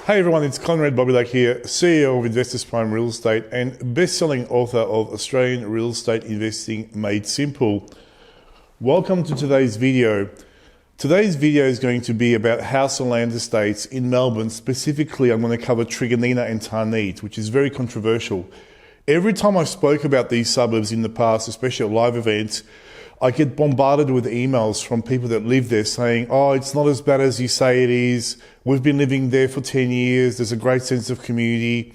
Hey everyone, it's Konrad Bobilak here, CEO of Investors Prime Real Estate and best-selling author of Australian Real Estate Investing Made Simple. Welcome to today's video. Today's video is going to be about house and land estates in Melbourne. Specifically, I'm going to cover Truganina and Tarneit, which is very controversial. Every time I spoke about these suburbs in the past, especially at live events, I get bombarded with emails from people that live there saying, oh, it's not as bad as you say it is. We've been living there for 10 years. There's a great sense of community.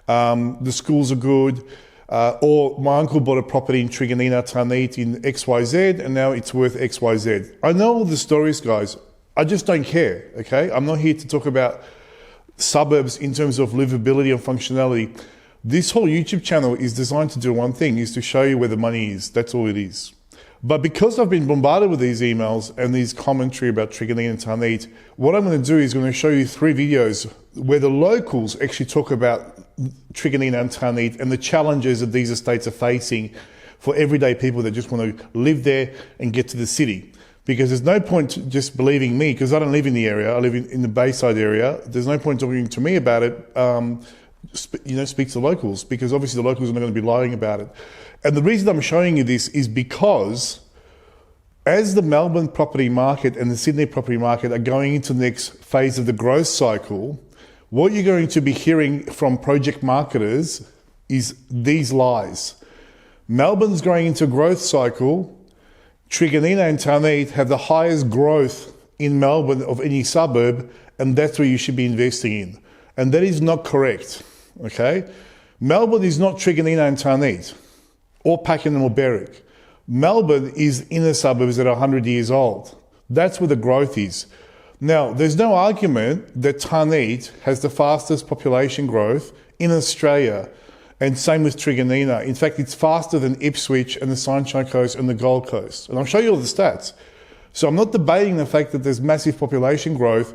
The schools are good. Or my uncle bought a property in Truganina, Tarneit in XYZ, and now it's worth XYZ. I know all the stories, guys. I just don't care, okay? I'm not here to talk about suburbs in terms of livability and functionality. This whole YouTube channel is designed to do one thing, is to show you where the money is. That's all it is. But because I've been bombarded with these emails and these commentary about Truganina and Tarneit, what I'm going to do is going to show you 3 videos where the locals actually talk about Truganina and Tarneit and the challenges that these estates are facing for everyday people that just want to live there and get to the city. Because there's no point just believing me, because I don't live in the area, I live in the Bayside area. There's no point talking to me about it. Speak to the locals, because obviously the locals are not going to be lying about it. And the reason I'm showing you this is because as the Melbourne property market and the Sydney property market are going into the next phase of the growth cycle, what you're going to be hearing from project marketers is these lies. Melbourne's going into a growth cycle. Truganina and Tarneit have the highest growth in Melbourne of any suburb, and that's where you should be investing in. And that is not correct, okay? Melbourne is not Truganina and Tarneit, or Pakenham or Berwick. Melbourne is inner suburbs that are 100 years old. That's where the growth is. Now, there's no argument that Tarneit has the fastest population growth in Australia, and same with Truganina. In fact, it's faster than Ipswich and the Sunshine Coast and the Gold Coast. And I'll show you all the stats. So I'm not debating the fact that there's massive population growth.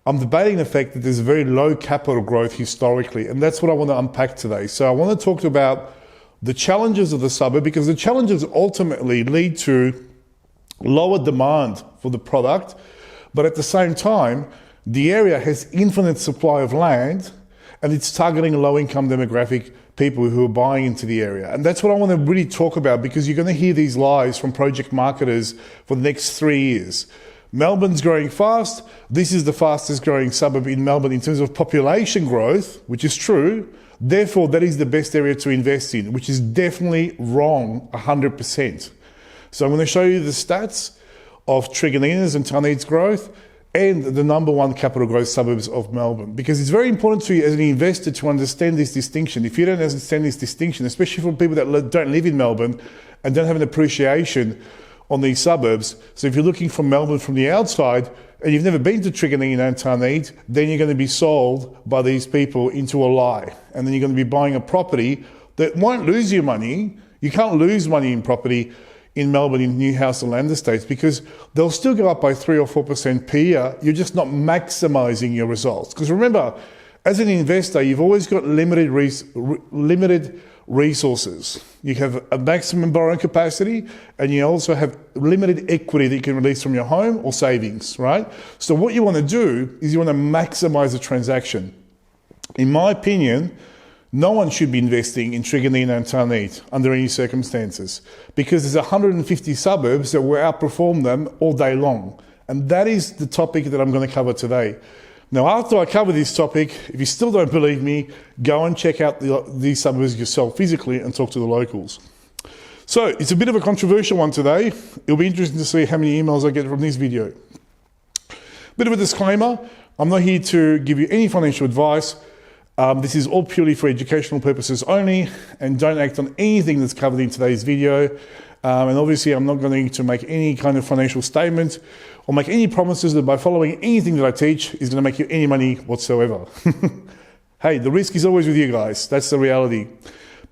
I'm debating the fact that there's very low capital growth historically, and that's what I want to unpack today. So I want to talk about the challenges of the suburb, because the challenges ultimately lead to lower demand for the product, but at the same time, the area has infinite supply of land and it's targeting a low-income demographic, people who are buying into the area. And that's what I want to really talk about, because you're going to hear these lies from project marketers for the next 3 years. Melbourne's growing fast. This is the fastest growing suburb in Melbourne in terms of population growth, which is true. Therefore, that is the best area to invest in, which is definitely wrong 100%. So I'm going to show you the stats of Truganina's and Tarneit's growth and the #1 capital growth suburbs of Melbourne, because it's very important for you as an investor to understand this distinction. If you don't understand this distinction, especially for people that don't live in Melbourne and don't have an appreciation on these suburbs. So if you're looking from Melbourne from the outside and you've never been to Truganina and Tarneit, then you're going to be sold by these people into a lie. And then you're going to be buying a property that won't lose you money. You can't lose money in property in Melbourne in new house and land estates, because they'll still go up by 3 or 4% per year. You're just not maximizing your results. Because remember, as an investor, you've always got limited resources. You have a maximum borrowing capacity, and you also have limited equity that you can release from your home or savings, right? So what you want to do is you want to maximize the transaction. In my opinion, no one should be investing in Truganina and Tarneit under any circumstances, because there's 150 suburbs that will outperform them all day long. And that is the topic that I'm going to cover today. Now, after I cover this topic, if you still don't believe me, go and check out these suburbs yourself physically and talk to the locals. So it's a bit of a controversial one today. It'll be interesting to see how many emails I get from this video. Bit of a disclaimer, I'm not here to give you any financial advice. This is all purely for educational purposes only, and don't act on anything that's covered in today's video. And obviously I'm not going to make any kind of financial statement or make any promises that by following anything that I teach is going to make you any money whatsoever. Hey, the risk is always with you guys. That's the reality.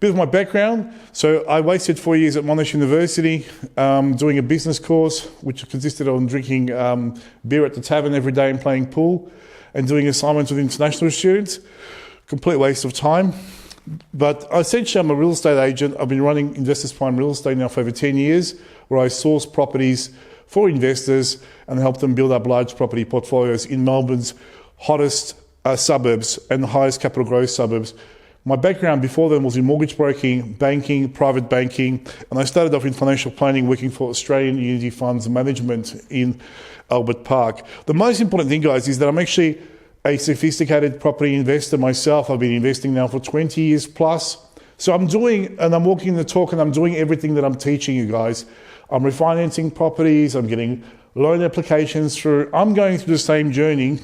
Bit of my background. So I wasted 4 years at Monash University doing a business course, which consisted of drinking beer at the tavern every day and playing pool and doing assignments with international students. Complete waste of time. But essentially, I'm a real estate agent. I've been running Investors Prime Real Estate now for over 10 years, where I source properties for investors and help them build up large property portfolios in Melbourne's hottest suburbs and the highest capital growth suburbs. My background before then was in mortgage broking, banking, private banking, and I started off in financial planning working for Australian Unity Funds Management in Albert Park. The most important thing, guys, is that I'm actually a sophisticated property investor myself. I've been investing now for 20 years plus. So I'm walking the talk and I'm doing everything that I'm teaching you guys. I'm refinancing properties, I'm getting loan applications through. I'm going through the same journey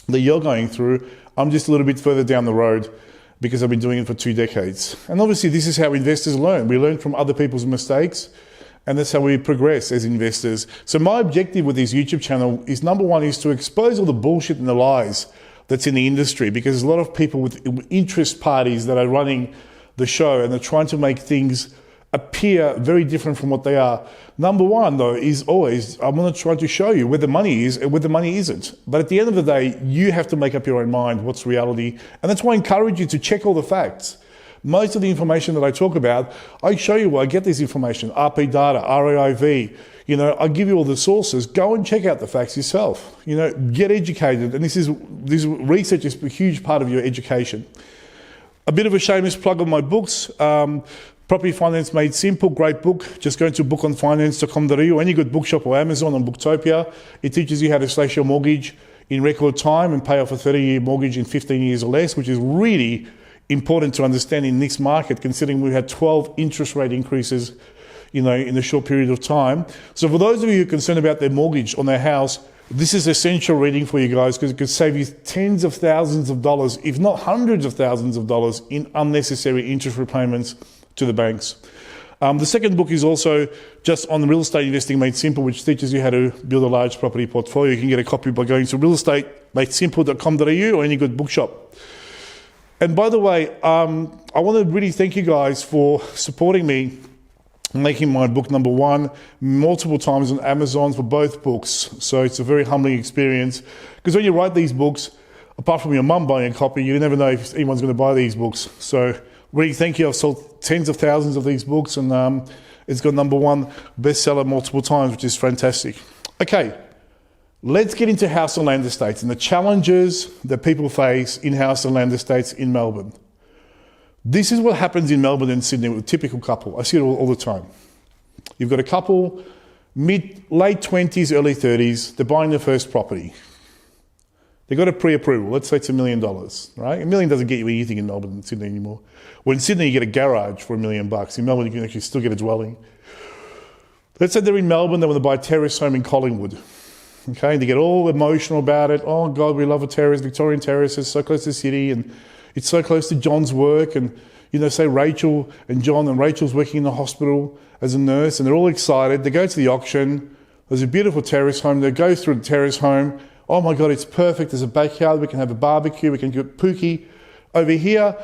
that you're going through. I'm just a little bit further down the road because I've been doing it for 2 decades. And obviously this is how investors learn. We learn from other people's mistakes, and that's how we progress as investors. So my objective with this YouTube channel is, number one, is to expose all the bullshit and the lies that's in the industry, because there's a lot of people with interest parties that are running the show and they're trying to make things appear very different from what they are. Number one, though, is always, I'm going to try to show you where the money is and where the money isn't. But at the end of the day, you have to make up your own mind what's reality. And that's why I encourage you to check all the facts. Most of the information that I talk about, I show you where I get this information. RP data, RAIV, I give you all the sources. Go and check out the facts yourself. Get educated. And this research is a huge part of your education. A bit of a shameless plug on my books. Property Finance Made Simple, great book. Just go to bookonfinance.com.au, any good bookshop or Amazon on Booktopia. It teaches you how to slash your mortgage in record time and pay off a 30-year mortgage in 15 years or less, which is really important to understand in this market, considering we've had 12 interest rate increases, in a short period of time. So for those of you who are concerned about their mortgage on their house, this is essential reading for you guys, because it could save you tens of thousands of dollars, if not hundreds of thousands of dollars, in unnecessary interest repayments to the banks. The second book is also just on real estate investing made simple, which teaches you how to build a large property portfolio. You can get a copy by going to realestatemadesimple.com.au or any good bookshop. And by the way, I want to really thank you guys for supporting me, making my book number one multiple times on Amazon for both books. So it's a very humbling experience, because when you write these books, apart from your mum buying a copy, you never know if anyone's going to buy these books. So really, thank you. I've sold tens of thousands of these books, and it's got number one bestseller multiple times, which is fantastic. Okay, let's get into house and land estates and the challenges that people face in house and land estates in Melbourne. This is what happens in Melbourne and Sydney with a typical couple. I see it all the time. You've got a couple, late 20s, early 30s, they're buying their first property. They got a pre-approval. Let's say it's $1 million, right? $1 million doesn't get you anything in Melbourne and Sydney anymore. Well, in Sydney, you get a garage for $1 million. In Melbourne, you can actually still get a dwelling. Let's say they're in Melbourne, they want to buy a terrace home in Collingwood. Okay, and they get all emotional about it. Oh God, we love a terrace, Victorian terrace, it's so close to the city, and it's so close to John's work. And say Rachel and John, and Rachel's working in the hospital as a nurse, and they're all excited. They go to the auction. There's a beautiful terrace home. They go through the terrace home. Oh my God, it's perfect. There's a backyard. We can have a barbecue. We can get pookie. Over here,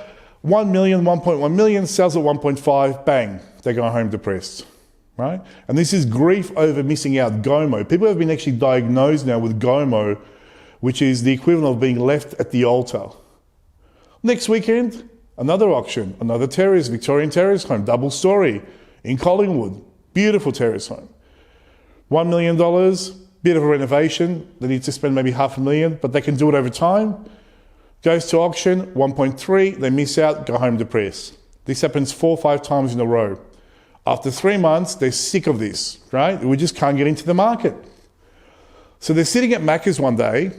1 million, 1.1 million, sells at 1.5, bang, they go home depressed, right? And this is grief over missing out, GOMO. People have been actually diagnosed now with GOMO, which is the equivalent of being left at the altar. Next weekend, another auction, another terrace, Victorian terrace home, double story in Collingwood, beautiful terrace home. $1 million, bit of a renovation. They need to spend maybe $500,000, but they can do it over time. Goes to auction, 1.3, they miss out, go home depressed. This happens 4 or 5 times in a row. After 3 months, they're sick of this, right? We just can't get into the market. So they're sitting at Macca's one day,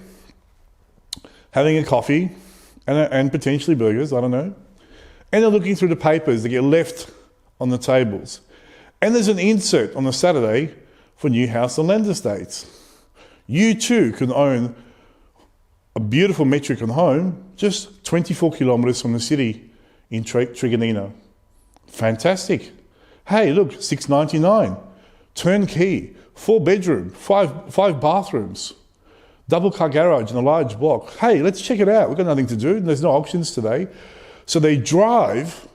having a coffee and potentially burgers, I don't know. And they're looking through the papers that get left on the tables. And there's an insert on a Saturday for new house and land estates. You too can own a beautiful Metricon home just 24 kilometres from the city in Truganina. Fantastic. Hey, look, $699, turnkey, 4 bedroom, 5 bathrooms, double car garage in a large block. Hey, let's check it out. We've got nothing to do. There's no auctions today. So they drive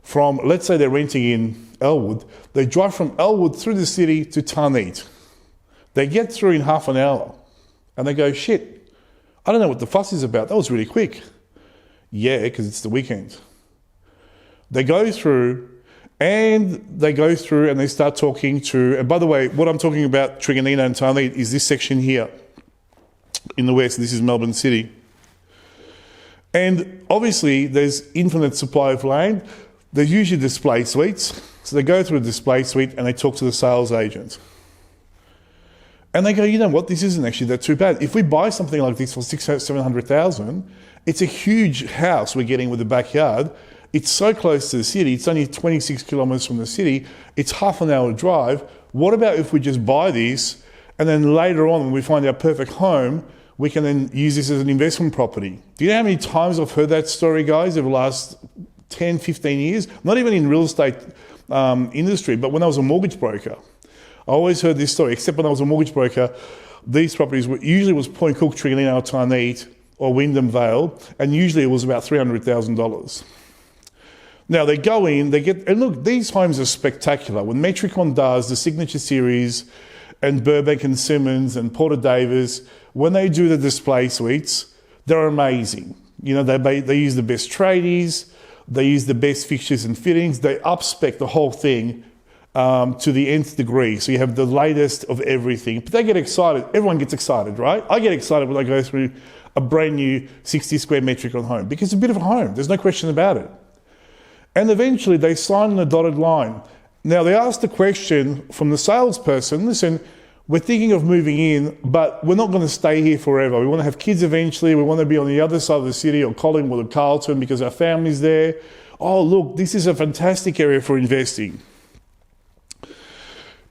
from, let's say they're renting in Elwood, they drive from Elwood through the city to Tarneit. They get through in half an hour and they go, shit, I don't know what the fuss is about. That was really quick. Yeah, because it's the weekend. They go through and they start talking to, and by the way, what I'm talking about, Truganina and Tarneit, is this section here in the west. This is Melbourne City. And obviously there's infinite supply of land. There's usually display suites. So they go through a display suite and they talk to the sales agent. And they go, you know what, this isn't actually that too bad. If we buy something like this for $700,000, it's a huge house we're getting with a backyard. It's so close to the city. It's only 26 kilometres from the city. It's half an hour drive. What about if we just buy this and then later on when we find our perfect home, we can then use this as an investment property? Do you know how many times I've heard that story, guys, over the last 10, 15 years? Not even in real estate industry, but when I was a mortgage broker. I always heard this story, except when I was a mortgage broker, these properties were usually was Point Cook, Truganina, or Tarneit, or Wyndham Vale, and usually it was about $300,000. Now they go in, they get, and look, these homes are spectacular. When Metricon does the Signature Series, and Burbank and Simmons and Porter Davis, when they do the display suites, they're amazing. You know, they use the best tradies, they use the best fixtures and fittings, they up-spec the whole thing to the nth degree. So you have the latest of everything. But they get excited. Everyone gets excited, right? I get excited when I go through a brand new 60 square Metricon home because it's a bit of a home. There's no question about it. And eventually they sign on a dotted line. Now they ask the question from the salesperson, listen, we're thinking of moving in, but we're not going to stay here forever. We want to have kids eventually. We want to be on the other side of the city or Collingwood or Carlton because our family's there. Oh, look, this is a fantastic area for investing.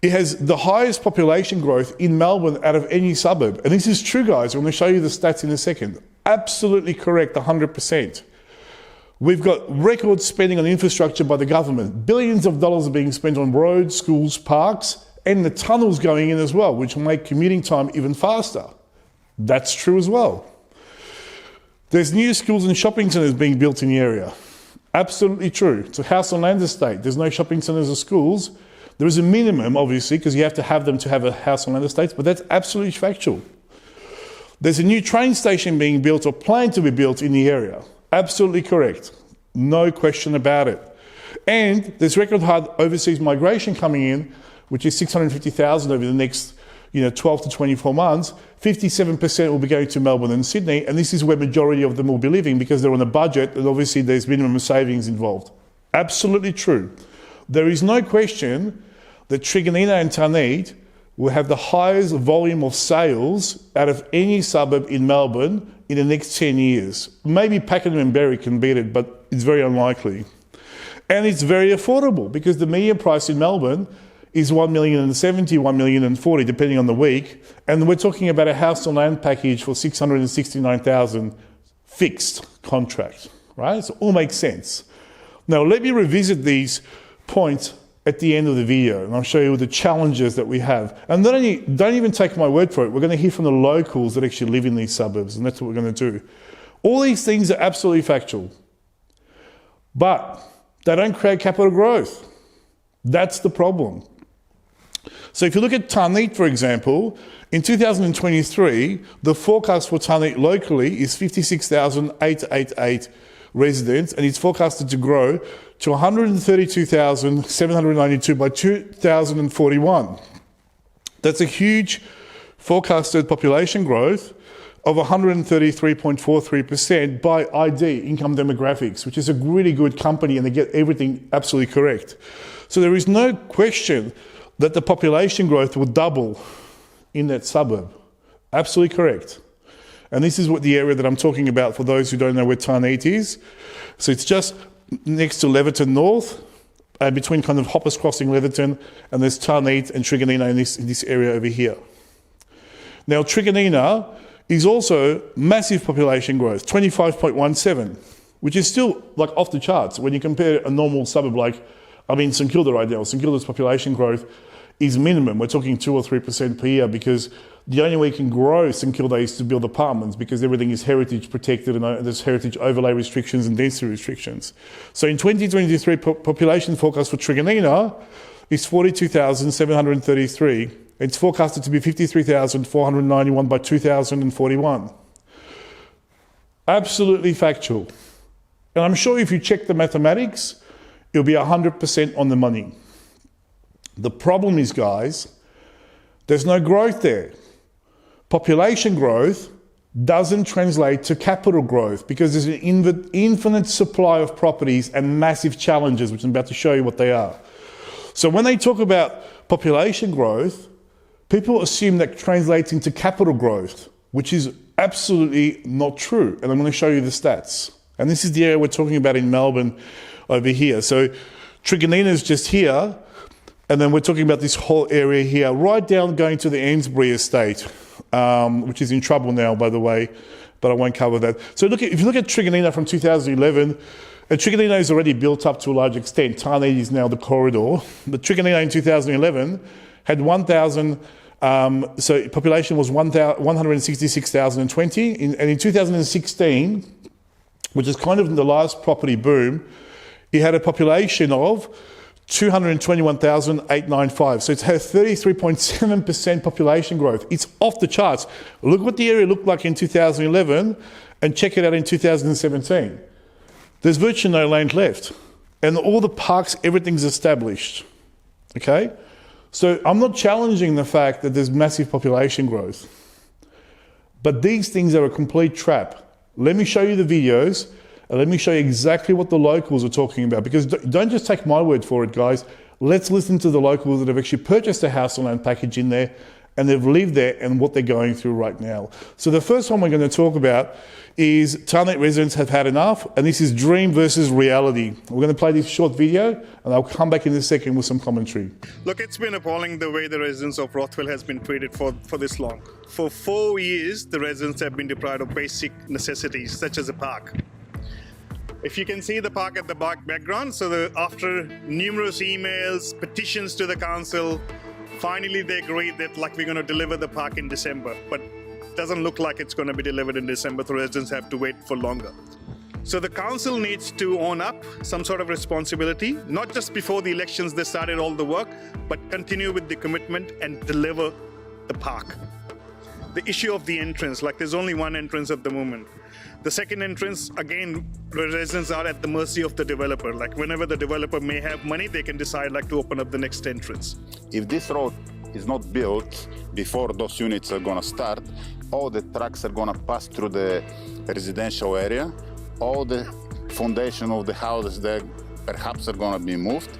It has the highest population growth in Melbourne out of any suburb. And this is true, guys. I'm going to show you the stats in a second. Absolutely correct, 100%. We've got record spending on infrastructure by the government. Billions of dollars are being spent on roads, schools, parks, and the tunnels going in as well, which will make commuting time even faster. That's true as well. There's new schools and shopping centres being built in the area. Absolutely true. It's a house on land estate. There's no shopping centres or schools. There is a minimum, obviously, because you have to have them to have a house on land estate, but that's absolutely factual. There's a new train station being built or planned to be built in the area. Absolutely correct. No question about it. And there's record high overseas migration coming in, which is 650,000 over the next 12 to 24 months. 57% will be going to Melbourne and Sydney, and this is where majority of them will be living because they're on a budget and obviously there's minimum savings involved. Absolutely true. There is no question that Truganina and Tarneit will have the highest volume of sales out of any suburb in Melbourne in the next 10 years. Maybe Pakenham and Berry can beat it, but it's very unlikely. And it's very affordable because the median price in Melbourne is $1,070,000, $1,040,000, depending on the week. And we're talking about a house on land package for $669,000 fixed contract, right? So it all makes sense. Now, let me revisit these points at the end of the video, and I'll show you the challenges that we have. And don't even take my word for it. We're going to hear from the locals that actually live in these suburbs, and that's what we're going to do. All these things are absolutely factual, but they don't create capital growth. That's the problem. So if you look at Tarneit, for example, in 2023, the forecast for Tarneit locally is 56,888 residents, and it's forecasted to grow to 132,792 by 2041. That's a huge forecasted population growth of 133.43% by ID, income demographics, which is a really good company and they get everything absolutely correct. So there is no question that the population growth will double in that suburb. Absolutely correct. And this is what the area that I'm talking about for those who don't know where Tarneit is. So it's just next to Leverton North, between kind of Hoppers Crossing, Leverton, and there's Tarneit and Truganina in this area over here. Now Truganina is also massive population growth, 25.17, which is still like off the charts when you compare a normal suburb like, St Kilda right now. St Kilda's population growth is minimum. We're talking 2 or 3% per year because the only way you can grow St Kilda is to build apartments because everything is heritage protected and there's heritage overlay restrictions and density restrictions. So in 2023, population forecast for Truganina is 42,733. It's forecasted to be 53,491 by 2041. Absolutely factual. And I'm sure if you check the mathematics, it'll be 100% on the money. The problem is, guys, there's no growth there. Population growth doesn't translate to capital growth because there's an infinite supply of properties and massive challenges, which I'm about to show you what they are. So when they talk about population growth, people assume that translates into capital growth, which is absolutely not true. And I'm going to show you the stats. And this is the area we're talking about in Melbourne over here. So Truganina is just here. And then we're talking about this whole area here, right down going to the Amesbury estate, which is in trouble now, by the way, but I won't cover that. So if you look at Truganina from 2011, and Truganina is already built up to a large extent. Tarneit is now the corridor. But Truganina in 2011 had 1,000, so population was 166,020. And in 2016, which is kind of the last property boom, it had a population of 221,895. So it's had 33.7% population growth. It's off the charts. Look what the area looked like in 2011 and check it out in 2017. There's virtually no land left. And all the parks, everything's established. Okay? So I'm not challenging the fact that there's massive population growth. But these things are a complete trap. Let me show you the videos. And let me show you exactly what the locals are talking about, because don't just take my word for it, guys. Let's listen to the locals that have actually purchased a house and land package in there, and they've lived there and what they're going through right now. So the first one we're going to talk about is Tarneit residents have had enough, and this is dream versus reality. We're going to play this short video, and I'll come back in a second with some commentary. Look, it's been appalling the way the residents of Rothwell has been treated for this long. For 4 years, the residents have been deprived of basic necessities, such as a park. If you can see the park at the background, so after numerous emails, petitions to the council, finally they agreed that we're going to deliver the park in December, but it doesn't look like it's going to be delivered in December. The residents have to wait for longer. So the council needs to own up some sort of responsibility, not just before the elections they started all the work, but continue with the commitment and deliver the park. The issue of the entrance, there's only one entrance at the moment. The second entrance, again, residents are at the mercy of the developer. Whenever the developer may have money, they can decide to open up the next entrance. If this road is not built before those units are going to start, all the trucks are going to pass through the residential area. All the foundation of the houses there perhaps are going to be moved.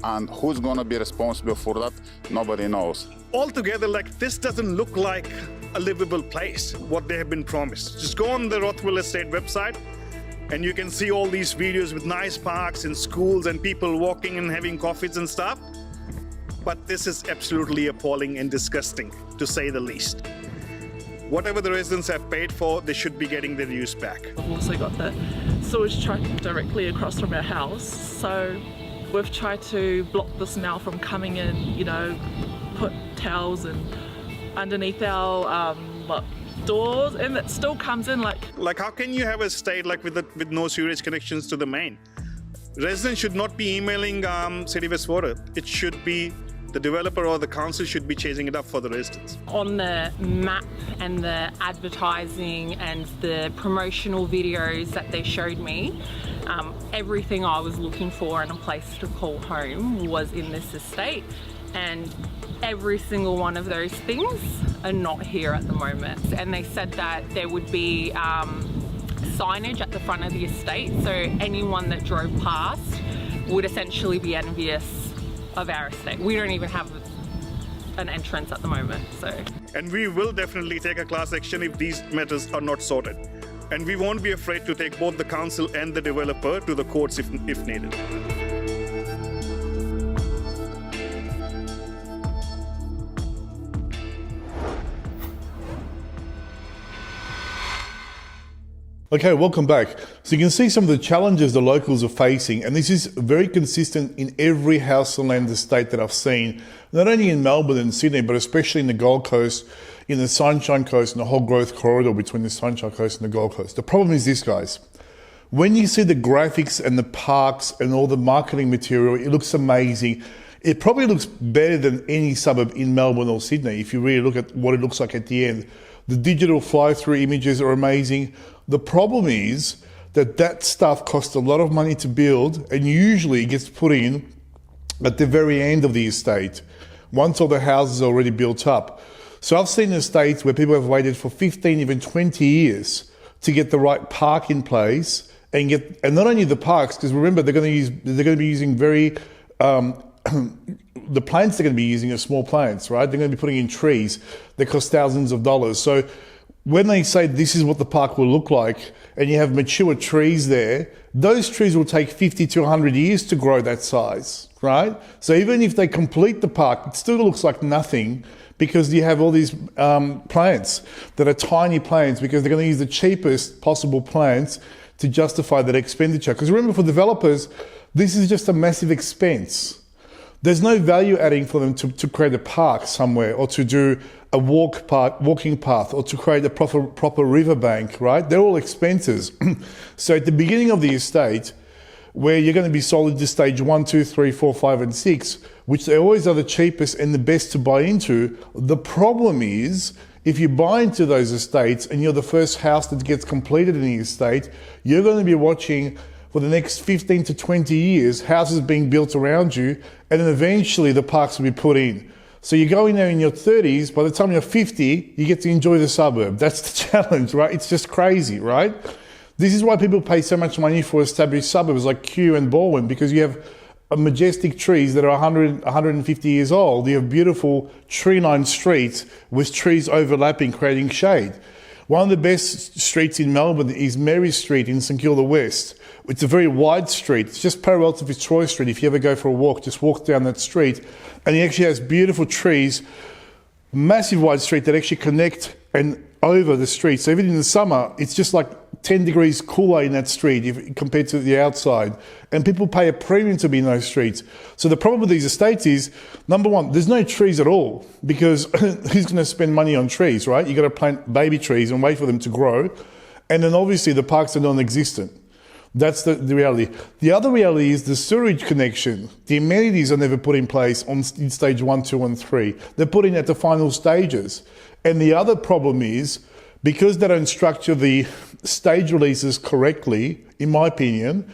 And who's going to be responsible for that? Nobody knows. Altogether, this doesn't look like a livable place, what they have been promised. Just go on the Rothwell Estate website and you can see all these videos with nice parks and schools and people walking and having coffees and stuff. But this is absolutely appalling and disgusting, to say the least. Whatever the residents have paid for, they should be getting their use back. We've also got the sewage truck directly across from our house, so we've tried to block the smell from coming in, put towels and underneath our doors, and it still comes in how can you have a state with no sewage connections to the main? Residents should not be emailing City West Water. It should be the developer or the council should be chasing it up for the residents. On the map and the advertising and the promotional videos that they showed me, everything I was looking for in a place to call home was in this estate, and every single one of those things are not here at the moment. And they said that there would be signage at the front of the estate, so anyone that drove past would essentially be envious of our estate. We don't even have an entrance at the moment, so. And we will definitely take a class action if these matters are not sorted. And we won't be afraid to take both the council and the developer to the courts if needed. Okay, welcome back. So you can see some of the challenges the locals are facing, and this is very consistent in every house and land estate that I've seen, not only in Melbourne and Sydney, but especially in the Gold Coast, in the Sunshine Coast, and the whole growth corridor between the Sunshine Coast and the Gold Coast. The problem is this, guys. When you see the graphics and the parks and all the marketing material, it looks amazing. It probably looks better than any suburb in Melbourne or Sydney if you really look at what it looks like at the end. The digital fly-through images are amazing. The problem is that stuff costs a lot of money to build, and usually it gets put in at the very end of the estate, once all the houses are already built up. So I've seen estates where people have waited for 15, even 20 years to get the right park in place and not only the parks, because remember they're going to be using very the plants they're going to be using are small plants, right? They're going to be putting in trees that cost thousands of dollars. So when they say this is what the park will look like, and you have mature trees there, those trees will take 50 to 100 years to grow that size, right? So even if they complete the park, it still looks like nothing, because you have all these plants that are tiny plants, because they're going to use the cheapest possible plants to justify that expenditure. Because remember, for developers, this is just a massive expense. There's no value adding for them to create a park somewhere, or to do a walking path, or to create a proper riverbank, right? They're all expenses. So at the beginning of the estate, where you're going to be sold into stage 1, 2, 3, 4, 5, and 6, which they always are the cheapest and the best to buy into. The problem is, if you buy into those estates and you're the first house that gets completed in the estate, you're going to be watching for the next 15 to 20 years houses being built around you, and then eventually the parks will be put in. So you go in there in your 30s, by the time you're 50, you get to enjoy the suburb. That's the challenge, right? It's just crazy, right? This is why people pay so much money for established suburbs like Kew and Baldwin, because you have majestic trees that are 100, 150 years old. You have beautiful tree-lined streets with trees overlapping, creating shade. One of the best streets in Melbourne is Mary Street in St Kilda West. It's a very wide street. It's just parallel to Fitzroy Street. If you ever go for a walk, just walk down that street. And it actually has beautiful trees, massive wide street that actually connect and over the street. So even in the summer, it's just like 10 degrees cooler in that street compared to the outside. And people pay a premium to be in those streets. So the problem with these estates is, number one, there's no trees at all, because who's going to spend money on trees, right? You've got to plant baby trees and wait for them to grow. And then obviously the parks are non-existent. That's the reality. The other reality is the sewerage connection. The amenities are never put in place in stage 1, 2, and 3. They're put in at the final stages. And the other problem is, because they don't structure the stage releases correctly, in my opinion,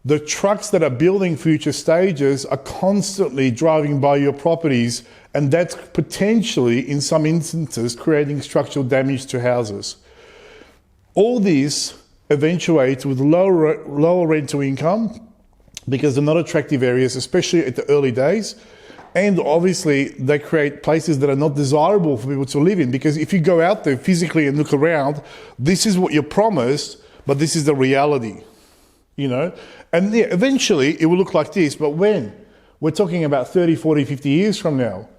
the trucks that are building future stages are constantly driving by your properties, and that's potentially, in some instances, creating structural damage to houses. All this eventuates with lower rental income, because they're not attractive areas, especially at the early days. And obviously they create places that are not desirable for people to live in, because if you go out there physically and look around, this is what you're promised, but this is the reality, you know? And yeah, eventually it will look like this, but when? We're talking about 30, 40, 50 years from now.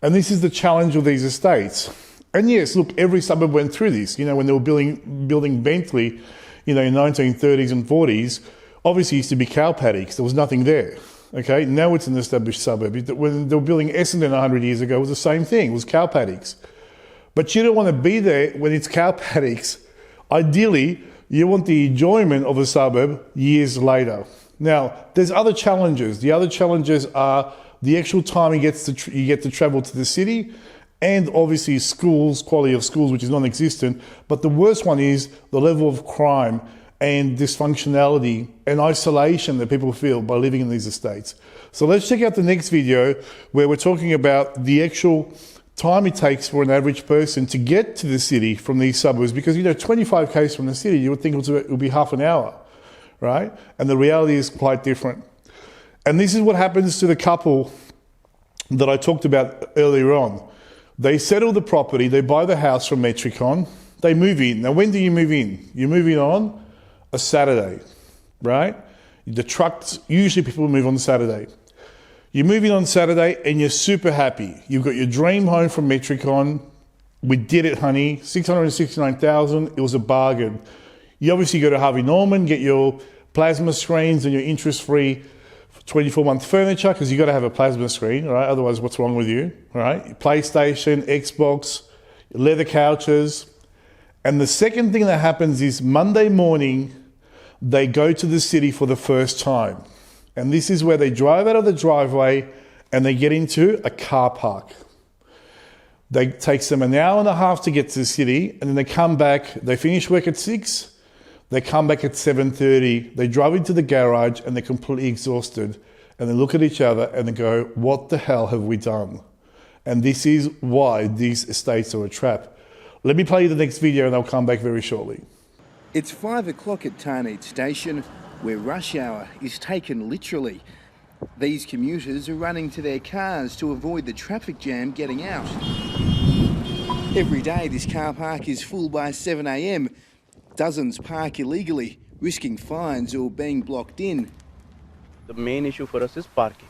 And this is the challenge of these estates. And yes, look, every suburb went through this. You know, when they were building Bentley, you know, in 1930s and 40s, obviously it used to be cow paddocks. There was nothing there. Okay, now it's an established suburb. When they were building Essendon 100 years ago, it was the same thing. It was cow paddocks. But you don't want to be there when it's cow paddocks. Ideally, you want the enjoyment of a suburb years later. Now, there's other challenges. The other challenges are the actual time you get to travel to the city, and obviously schools, quality of schools, which is non-existent. But the worst one is the level of crime and dysfunctionality and isolation that people feel by living in these estates. So let's check out the next video, where we're talking about the actual time it takes for an average person to get to the city from these suburbs. Because, you know, 25 k's from the city, you would think it would be half an hour, right? And the reality is quite different. And this is what happens to the couple that I talked about earlier on. They settle the property, they buy the house from Metricon, they move in. Now, when do you move in? You move in on a Saturday, right? The trucks, usually people move on Saturday. You move in on Saturday and you're super happy. You've got your dream home from Metricon. We did it, honey. $669,000. It was a bargain. You obviously go to Harvey Norman, get your plasma screens and your interest-free 24-month furniture, because you've got to have a plasma screen, right? Otherwise, what's wrong with you, right? PlayStation, Xbox, leather couches. And the second thing that happens is Monday morning, they go to the city for the first time. And this is where they drive out of the driveway and they get into a car park. It takes them an hour and a half to get to the city, and then they come back. They finish work at 6. They come back at 7:30. They drive into the garage and they're completely exhausted. And they look at each other and they go, what the hell have we done? And this is why these estates are a trap. Let me play you the next video and I'll come back very shortly. It's 5 o'clock at Tarneit Station, where rush hour is taken literally. These commuters are running to their cars to avoid the traffic jam getting out. Every day this car park is full by 7 a.m. Dozens park illegally, risking fines or being blocked in. The main issue for us is parking.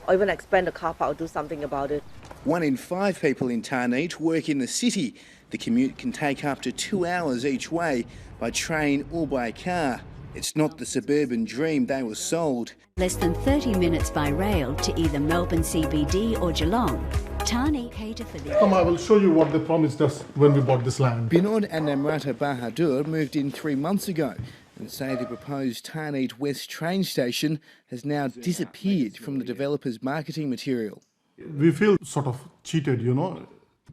Or even expand the car park or do something about it. 1 in 5 people in Tarneit work in the city. The commute can take up to 2 hours each way by train or by car. It's not the suburban dream they were sold. Less than 30 minutes by rail to either Melbourne CBD or Geelong. Tarneit cater for the... Come, I will show you what they promised us when we bought this land. Binod and Namrata Bahadur moved in 3 months ago and say the proposed Tarneit West train station has now disappeared from the developer's marketing material. We feel sort of cheated, you know.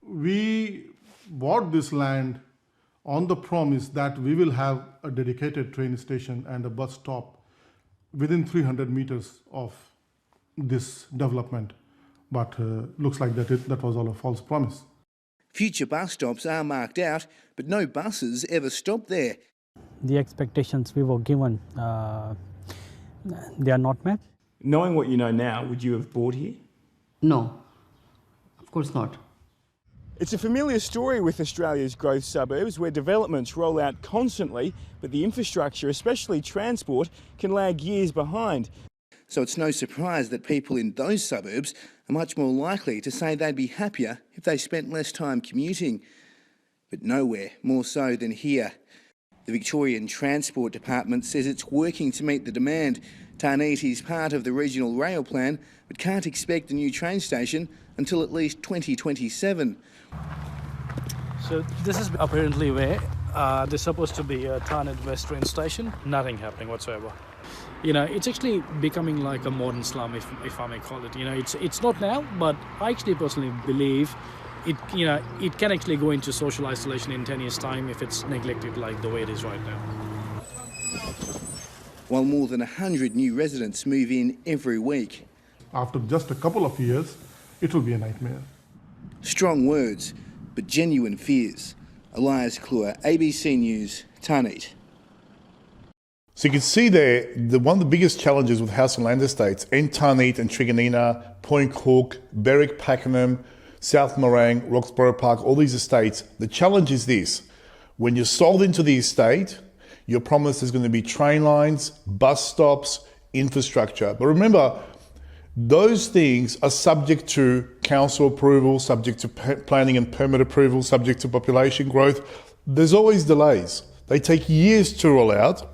We bought this land on the promise that we will have a dedicated train station and a bus stop within 300 meters of this development. But looks like that was all a false promise. Future bus stops are marked out, but no buses ever stop there. The expectations we were given, they are not met. Knowing what you know now, would you have bought here? No, of course not. It's a familiar story with Australia's growth suburbs where developments roll out constantly, but the infrastructure, especially transport, can lag years behind. So it's no surprise that people in those suburbs are much more likely to say they'd be happier if they spent less time commuting. But nowhere more so than here. The Victorian Transport Department says it's working to meet the demand. Tarneit is part of the regional rail plan, but can't expect a new train station until at least 2027. So this is apparently where there's supposed to be a Tarneit West train station. Nothing happening whatsoever. You know, it's actually becoming like a modern slum, if I may call it. You know, it's not now, but I actually personally believe it. You know, it can actually go into social isolation in 10 years' time if it's neglected like the way it is right now. While more than 100 new residents move in every week. After just a couple of years, it will be a nightmare. Strong words, but genuine fears. Elias Klua, ABC News, Tarneit. So you can see there, one of the biggest challenges with house and land estates in Tarneit and Truganina, Point Cook, Berwick, Pakenham, South Morang, Roxborough Park, all these estates, the challenge is this. When you're sold into the estate, you're promised there's going to be train lines, bus stops, infrastructure. But remember, those things are subject to council approval, subject to planning and permit approval, subject to population growth. There's always delays. They take years to roll out.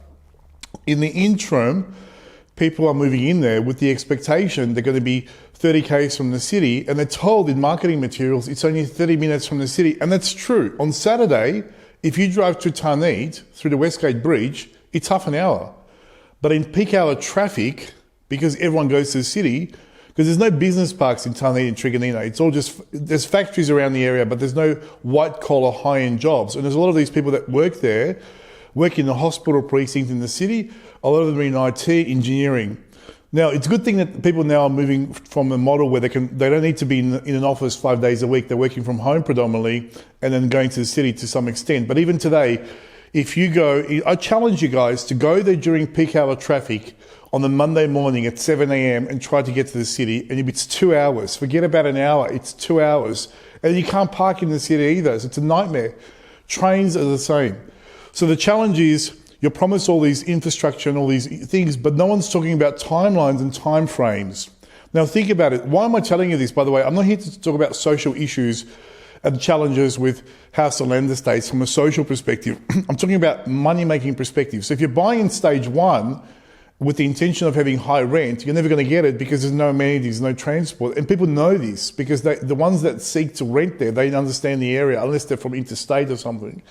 In the interim, people are moving in there with the expectation they're going to be 30 k's from the city, and they're told in marketing materials it's only 30 minutes from the city, and that's true. On Saturday, if you drive to Tarneit through the Westgate Bridge, it's half an hour. But in peak hour traffic, because everyone goes to the city, because there's no business parks in Tarneit and Truganina. It's all just, there's factories around the area, but there's no white collar high-end jobs. And there's a lot of these people that work there, work in the hospital precinct in the city. A lot of them are in IT, engineering. Now, it's a good thing that people now are moving from a model where they don't need to be in an office 5 days a week. They're working from home predominantly and then going to the city to some extent. But even today, if you go, I challenge you guys to go there during peak hour traffic on the Monday morning at 7 a.m. and try to get to the city, and if it's 2 hours, forget about an hour, it's 2 hours. And you can't park in the city either, so it's a nightmare. Trains are the same. So the challenge is, you're promised all these infrastructure and all these things, but no one's talking about timelines and time frames. Now think about it. Why am I telling you this, by the way? I'm not here to talk about social issues and challenges with house and land estates from a social perspective. I'm talking about money-making perspective. So if you're buying in stage one with the intention of having high rent, you're never going to get it because there's no amenities, no transport. And people know this because the ones that seek to rent there, they understand the area unless they're from interstate or something.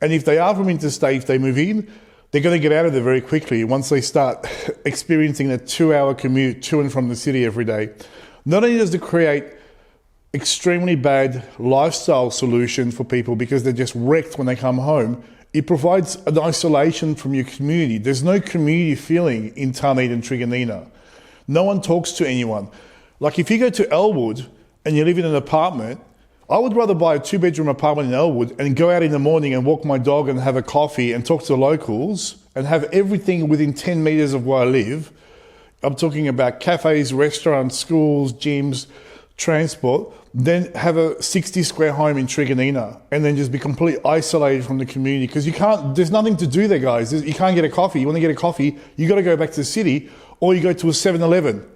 And if they are from interstate, if they move in, they're going to get out of there very quickly once they start experiencing a 2-hour commute to and from the city every day. Not only does it create extremely bad lifestyle solution for people because they're just wrecked when they come home, it provides an isolation from your community. There's no community feeling in Tarneit and Truganina. No one talks to anyone. Like if you go to Elwood, and you live in an apartment, I would rather buy a 2-bedroom apartment in Elwood and go out in the morning and walk my dog and have a coffee and talk to the locals and have everything within 10 metres of where I live. I'm talking about cafes, restaurants, schools, gyms, transport, then have a 60-square home in Truganina and then just be completely isolated from the community because there's nothing to do there, guys. You can't get a coffee. You want to get a coffee, you got to go back to the city or you go to a 7-Eleven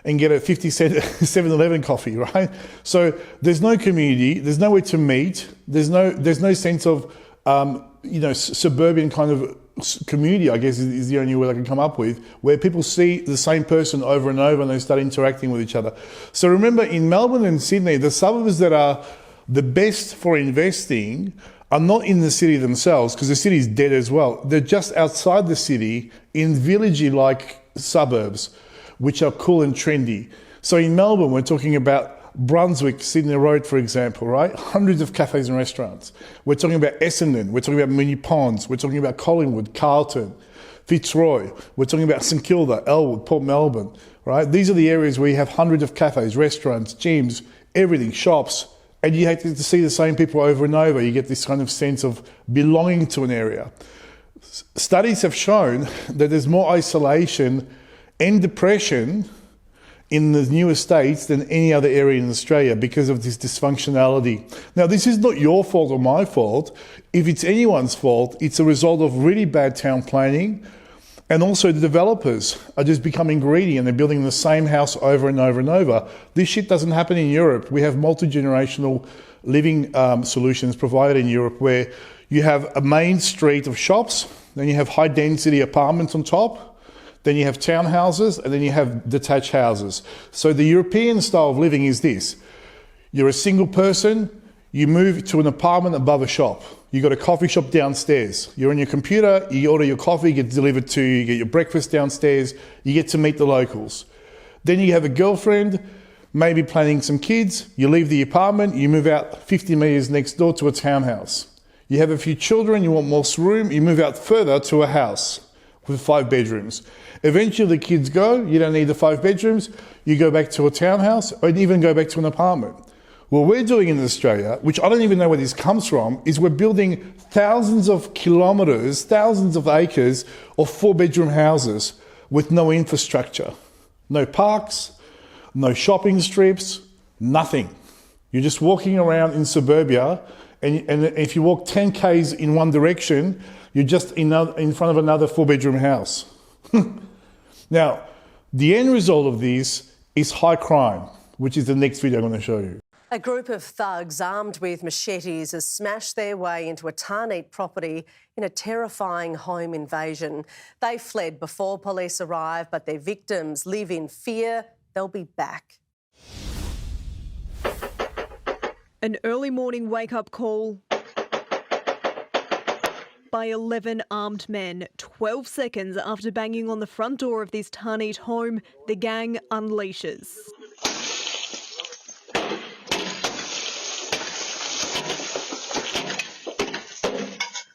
and get a 50-cent 7-Eleven coffee, right? So there's no community, there's nowhere to meet, there's no sense of, suburban kind of community, I guess is the only word I can come up with, where people see the same person over and over and they start interacting with each other. So remember, in Melbourne and Sydney, the suburbs that are the best for investing are not in the city themselves, because the city is dead as well. They're just outside the city in villagey-like suburbs, which are cool and trendy. So in Melbourne, we're talking about Brunswick, Sydney Road, for example, right? Hundreds of cafes and restaurants. We're talking about Essendon. We're talking about Moonee Ponds. We're talking about Collingwood, Carlton, Fitzroy. We're talking about St Kilda, Elwood, Port Melbourne, right? These are the areas where you have hundreds of cafes, restaurants, gyms, everything, shops, and you have to see the same people over and over. You get this kind of sense of belonging to an area. Studies have shown that there's more isolation and depression in the new estates than any other area in Australia because of this dysfunctionality. Now, this is not your fault or my fault. If it's anyone's fault, it's a result of really bad town planning, and also the developers are just becoming greedy and they're building the same house over and over and over. This shit doesn't happen in Europe. We have multi-generational living solutions provided in Europe where you have a main street of shops, then you have high-density apartments on top, then you have townhouses, and then you have detached houses. So the European style of living is this. You're a single person, you move to an apartment above a shop. You got a coffee shop downstairs. You're on your computer, you order your coffee, it gets delivered to you, you get your breakfast downstairs, you get to meet the locals. Then you have a girlfriend, maybe planning some kids, you leave the apartment, you move out 50 metres next door to a townhouse. You have a few children, you want more room, you move out further to a house with 5 bedrooms. Eventually the kids go, you don't need the 5 bedrooms, you go back to a townhouse or even go back to an apartment. What we're doing in Australia, which I don't even know where this comes from, is we're building thousands of kilometres, thousands of acres of 4-bedroom houses with no infrastructure. No parks, no shopping strips, nothing. You're just walking around in suburbia and if you walk 10 k's in one direction, you're just in front of another 4-bedroom house. Now, the end result of this is high crime, which is the next video I'm going to show you. A group of thugs armed with machetes has smashed their way into a Tarneit property in a terrifying home invasion. They fled before police arrived, but their victims live in fear they'll be back. An early morning wake-up call by 11 armed men. 12 seconds after banging on the front door of this Tarneit home, the gang unleashes.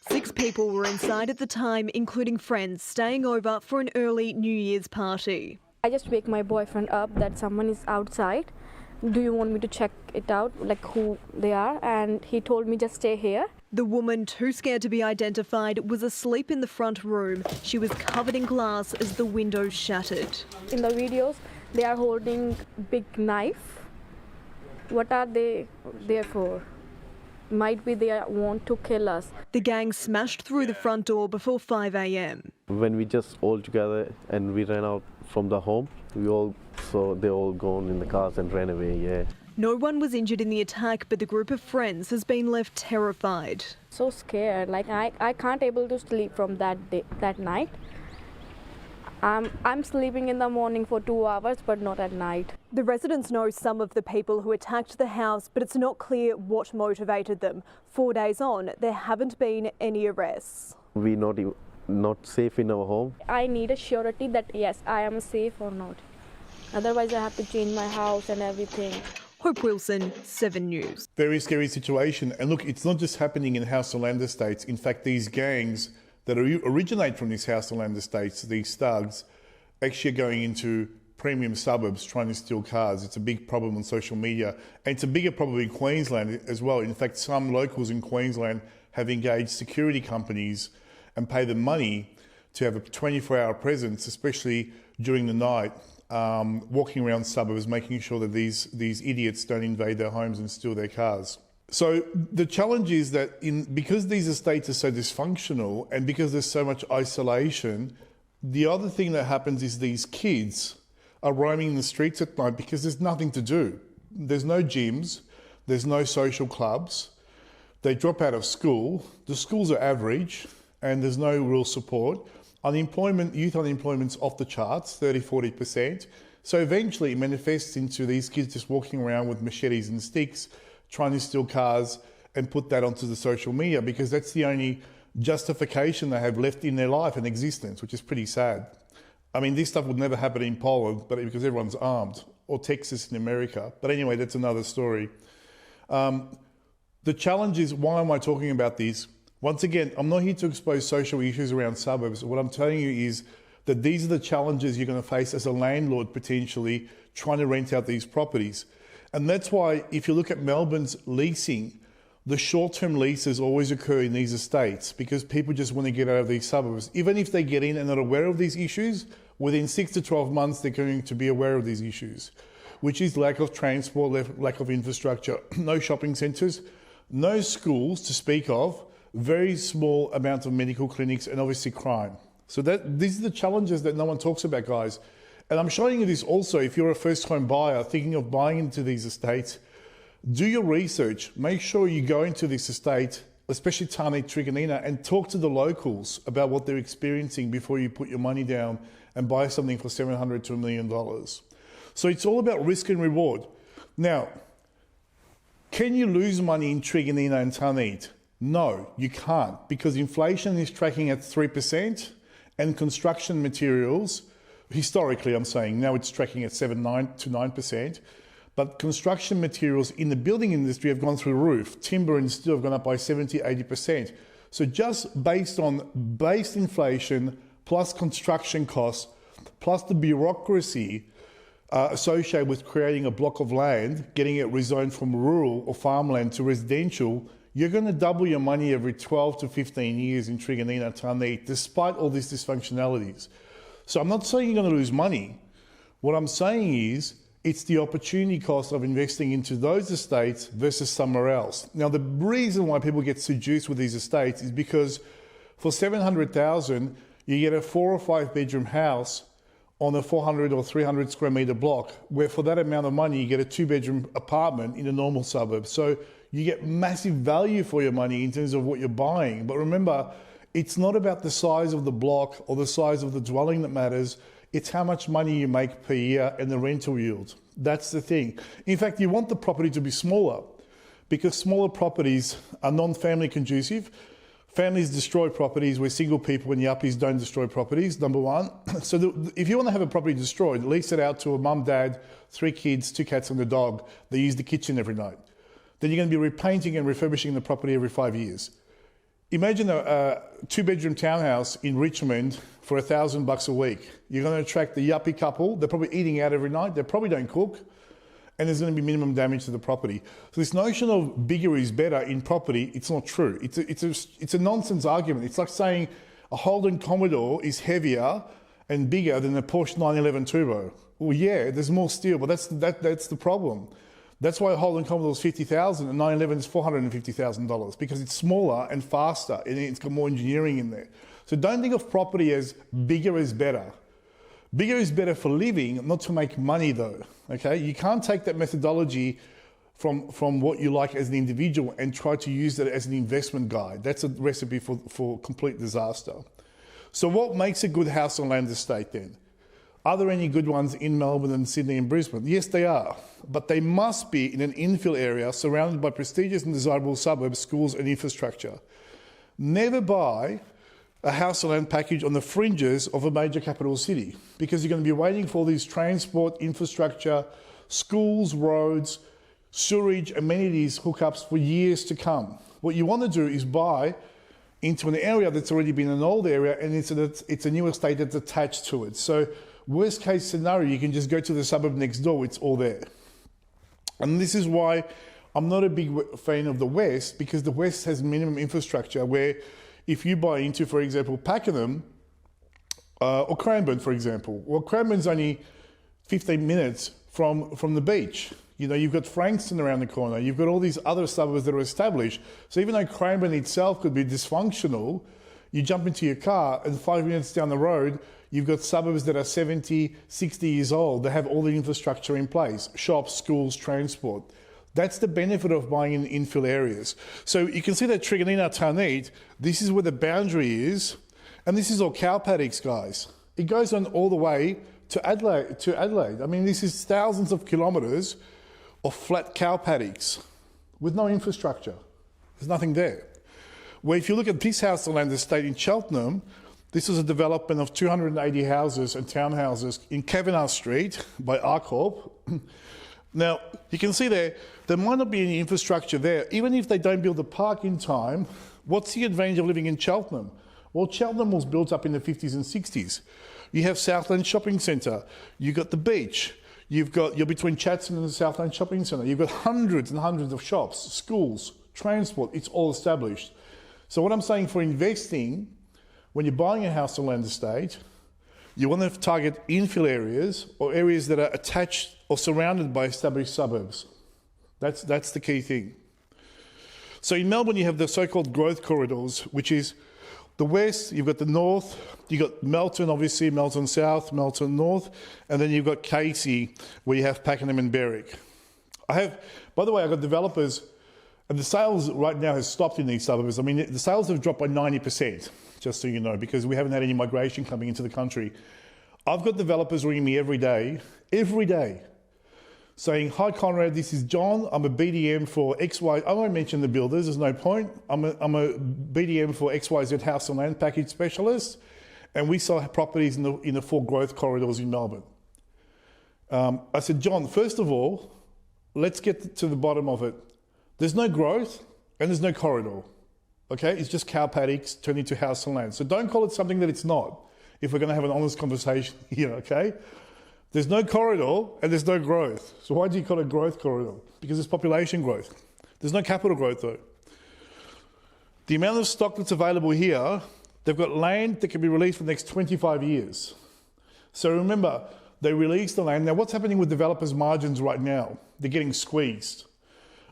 Six people were inside at the time, including friends staying over for an early New Year's party. I just wake my boyfriend up that someone is outside. Do you want me to check it out, like who they are? And he told me just stay here. The woman, too scared to be identified, was asleep in the front room. She was covered in glass as the windows shattered. In the videos, they are holding big knife. What are they there for? Might be they want to kill us. The gang smashed through the front door before 5 a.m. When we just all together and we ran out from the home, they all gone in the cars and ran away, yeah. No one was injured in the attack, but the group of friends has been left terrified. So scared, like I can't able to sleep from that night. I'm sleeping in the morning for 2 hours, but not at night. The residents know some of the people who attacked the house, but it's not clear what motivated them. 4 days on, there haven't been any arrests. We're not safe in our home. I need a surety that yes, I am safe or not. Otherwise, I have to change my house and everything. Hope Wilson, 7 News. Very scary situation. And look, it's not just happening in house and land estates. In fact, these gangs that originate from these house and land estates, these thugs, actually are going into premium suburbs trying to steal cars. It's a big problem on social media, and it's a bigger problem in Queensland as well. In fact, some locals in Queensland have engaged security companies and pay them money to have a 24-hour presence, especially during the night, walking around suburbs, making sure that these idiots don't invade their homes and steal their cars. So the challenge is that because these estates are so dysfunctional and because there's so much isolation, the other thing that happens is these kids are roaming the streets at night because there's nothing to do. There's no gyms, there's no social clubs, they drop out of school, the schools are average, and there's no real support. Youth unemployment's off the charts, 30-40%. So eventually it manifests into these kids just walking around with machetes and sticks, trying to steal cars and put that onto the social media because that's the only justification they have left in their life and existence, which is pretty sad. I mean, this stuff would never happen in Poland, but because everyone's armed, or Texas in America. But anyway, that's another story. The challenge is, why am I talking about this? Once again, I'm not here to expose social issues around suburbs. What I'm telling you is that these are the challenges you're going to face as a landlord potentially trying to rent out these properties. And that's why if you look at Melbourne's leasing, the short-term leases always occur in these estates because people just want to get out of these suburbs. Even if they get in and are aware of these issues, within 6 to 12 months they're going to be aware of these issues, which is lack of transport, lack of infrastructure, no shopping centres, no schools to speak of, very small amount of medical clinics, and obviously crime. So these are the challenges that no one talks about, guys. And I'm showing you this also if you're a first-time buyer thinking of buying into these estates. Do your research. Make sure you go into this estate, especially Tarneit Truganina, and talk to the locals about what they're experiencing before you put your money down and buy something for $700 to $1 million. So it's all about risk and reward. Now, can you lose money in Truganina and Tarneit? No, you can't, because inflation is tracking at 3% and construction materials, historically I'm saying, now it's tracking at 9 to 9%. But construction materials in the building industry have gone through the roof. Timber and steel have gone up by 70, 80%. So just based on base inflation plus construction costs, plus the bureaucracy associated with creating a block of land, getting it rezoned from rural or farmland to residential, you're going to double your money every 12 to 15 years in Truganina, Tarneit, despite all these dysfunctionalities. So I'm not saying you're going to lose money. What I'm saying is, it's the opportunity cost of investing into those estates versus somewhere else. Now, the reason why people get seduced with these estates is because for $700,000, you get a 4 or 5 bedroom house on a 400 or 300 square metre block, where for that amount of money, you get a 2-bedroom apartment in a normal suburb. So you get massive value for your money in terms of what you're buying. But remember, it's not about the size of the block or the size of the dwelling that matters. It's how much money you make per year and the rental yield. That's the thing. In fact, you want the property to be smaller because smaller properties are non-family conducive. Families destroy properties where single people and yuppies don't destroy properties, number one. So if you want to have a property destroyed, lease it out to a mum, dad, 3 kids, 2 cats and a dog. They use the kitchen every night. Then you're going to be repainting and refurbishing the property every 5 years. Imagine a 2-bedroom townhouse in Richmond for $1,000 a week. You're going to attract the yuppie couple. They're probably eating out every night. They probably don't cook. And there's going to be minimum damage to the property. So this notion of bigger is better in property, it's not true. It's a nonsense argument. It's like saying a Holden Commodore is heavier and bigger than a Porsche 911 Turbo. Well, yeah, there's more steel, but that's the problem. That's why a Holden Commodore is $50,000 and 911 is $450,000, because it's smaller and faster and it's got more engineering in there. So don't think of property as bigger is better. Bigger is better for living, not to make money though, okay? You can't take that methodology from what you like as an individual and try to use that as an investment guide. That's a recipe for complete disaster. So what makes a good house on land estate then? Are there any good ones in Melbourne and Sydney and Brisbane? Yes, they are. But they must be in an infill area surrounded by prestigious and desirable suburbs, schools and infrastructure. Never buy a house or land package on the fringes of a major capital city, because you're going to be waiting for these transport, infrastructure, schools, roads, sewerage, amenities, hookups for years to come. What you want to do is buy into an area that's already been an old area and it's a new estate that's attached to it. So Worst case scenario, you can just go to the suburb next door, it's all there. And this is why I'm not a big fan of the West, because the West has minimum infrastructure where if you buy into, for example, Pakenham or Cranbourne, for example. Well, Cranbourne's only 15 minutes from the beach. You know, you've got Frankston around the corner. You've got all these other suburbs that are established. So even though Cranbourne itself could be dysfunctional, you jump into your car and 5 minutes down the road, you've got suburbs that are 70, 60 years old. They have all the infrastructure in place, shops, schools, transport. That's the benefit of buying in infill areas. So you can see that Truganina, Tarneit, this is where the boundary is. And this is all cow paddocks, guys. It goes on all the way to Adelaide. I mean, this is thousands of kilometres of flat cow paddocks with no infrastructure. There's nothing there. Where if you look at this house on land estate in Cheltenham, this is a development of 280 houses and townhouses in Kavanagh Street by Arcorp. Now, you can see there might not be any infrastructure there. Even if they don't build a park in time, what's the advantage of living in Cheltenham? Well, Cheltenham was built up in the 50s and 60s. You have Southland Shopping Centre, you've got the beach, you're between Chatston and the Southland Shopping Centre, you've got hundreds and hundreds of shops, schools, transport, it's all established. So what I'm saying for investing, when you're buying a house or land estate, you want to target infill areas or areas that are attached or surrounded by established suburbs. That's the key thing. So in Melbourne, you have the so-called growth corridors, which is the west, you've got the north, you've got Melton, obviously, Melton South, Melton North, and then you've got Casey, where you have Pakenham and Berwick. By the way, I've got developers, and the sales right now has stopped in these suburbs. I mean, the sales have dropped by 90%, just so you know, because we haven't had any migration coming into the country. I've got developers ringing me every day, saying, "Hi Conrad, this is John. I'm a BDM for XY." I won't mention the builders, there's no point. I'm a BDM for XYZ House and Land Package Specialist, and we sell properties in the 4 growth corridors in Melbourne. I said, "John, first of all, let's get to the bottom of it. There's no growth and there's no corridor. Okay, it's just cow paddocks turned into house and land. So don't call it something that it's not, if we're going to have an honest conversation here, okay? There's no corridor and there's no growth. So why do you call it growth corridor? Because there's population growth. There's no capital growth though. The amount of stock that's available here, they've got land that can be released for the next 25 years. So remember, they release the land. Now what's happening with developers' margins right now? They're getting squeezed.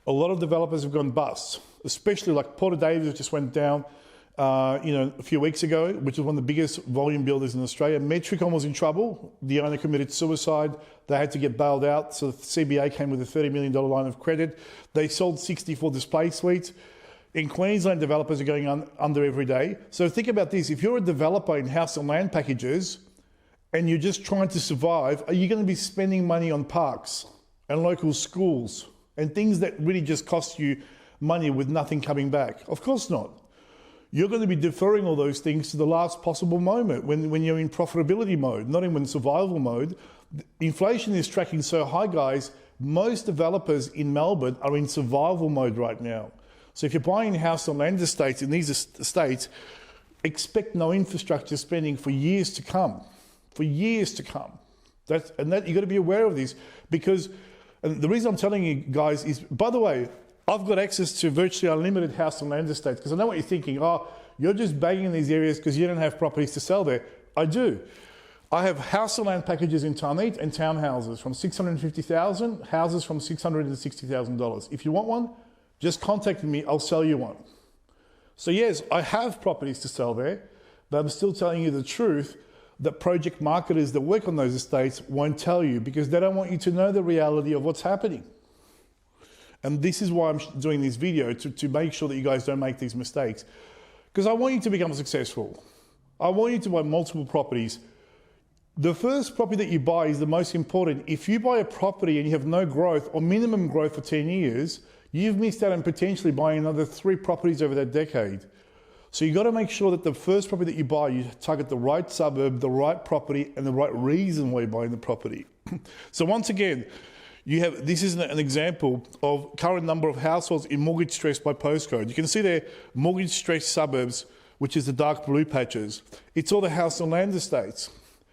A lot of developers have gone bust, especially like Porter Davis just went down a few weeks ago, which is one of the biggest volume builders in Australia. Metricon was in trouble. The owner committed suicide. They had to get bailed out. So the CBA came with a $30 million line of credit. They sold 64 display suites. In Queensland, developers are going under every day. So think about this. If you're a developer in house and land packages and you're just trying to survive, are you going to be spending money on parks and local schools and things that really just cost you money with nothing coming back? Of course not. You're going to be deferring all those things to the last possible moment when you're in profitability mode, not in survival mode. Inflation is tracking so high, guys. Most developers in Melbourne are in survival mode right now. So if you're buying house and land estates in these estates, expect no infrastructure spending for years to come. For years to come. You've got to be aware of this, because and the reason I'm telling you guys is, by the way, I've got access to virtually unlimited house and land estates, because I know what you're thinking. Oh, you're just banging in these areas because you don't have properties to sell there. I do. I have house and land packages in Tarneit and townhouses from $650,000, houses from $660,000. If you want one, just contact me, I'll sell you one. So yes, I have properties to sell there, but I'm still telling you the truth that project marketers that work on those estates won't tell you, because they don't want you to know the reality of what's happening. And this is why I'm doing this video, to make sure that you guys don't make these mistakes. Because I want you to become successful. I want you to buy multiple properties. The first property that you buy is the most important. If you buy a property and you have no growth or minimum growth for 10 years, you've missed out on potentially buying another 3 properties over that decade. So you've got to make sure that the first property that you buy, you target the right suburb, the right property, and the right reason why you're buying the property. So once again, this is an example of current number of households in mortgage stress by postcode. You can see there mortgage stress suburbs, which is the dark blue patches. It's all the house and land estates.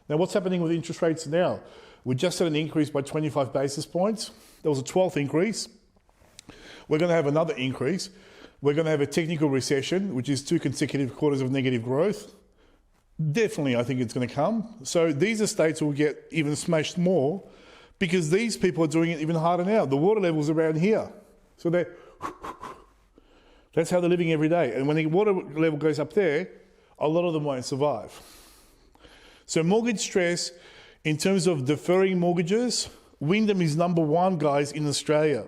Now, what's happening with interest rates now? We just had an increase by 25 basis points. There was a 12th increase. We're going to have another increase. We're going to have a technical recession, which is 2 consecutive quarters of negative growth. Definitely, I think it's going to come. So these estates will get even smashed more because these people are doing it even harder now. The water level's around here. So that's how they're living every day. And when the water level goes up there, a lot of them won't survive. So mortgage stress, in terms of deferring mortgages, Wyndham is number 1, guys, in Australia.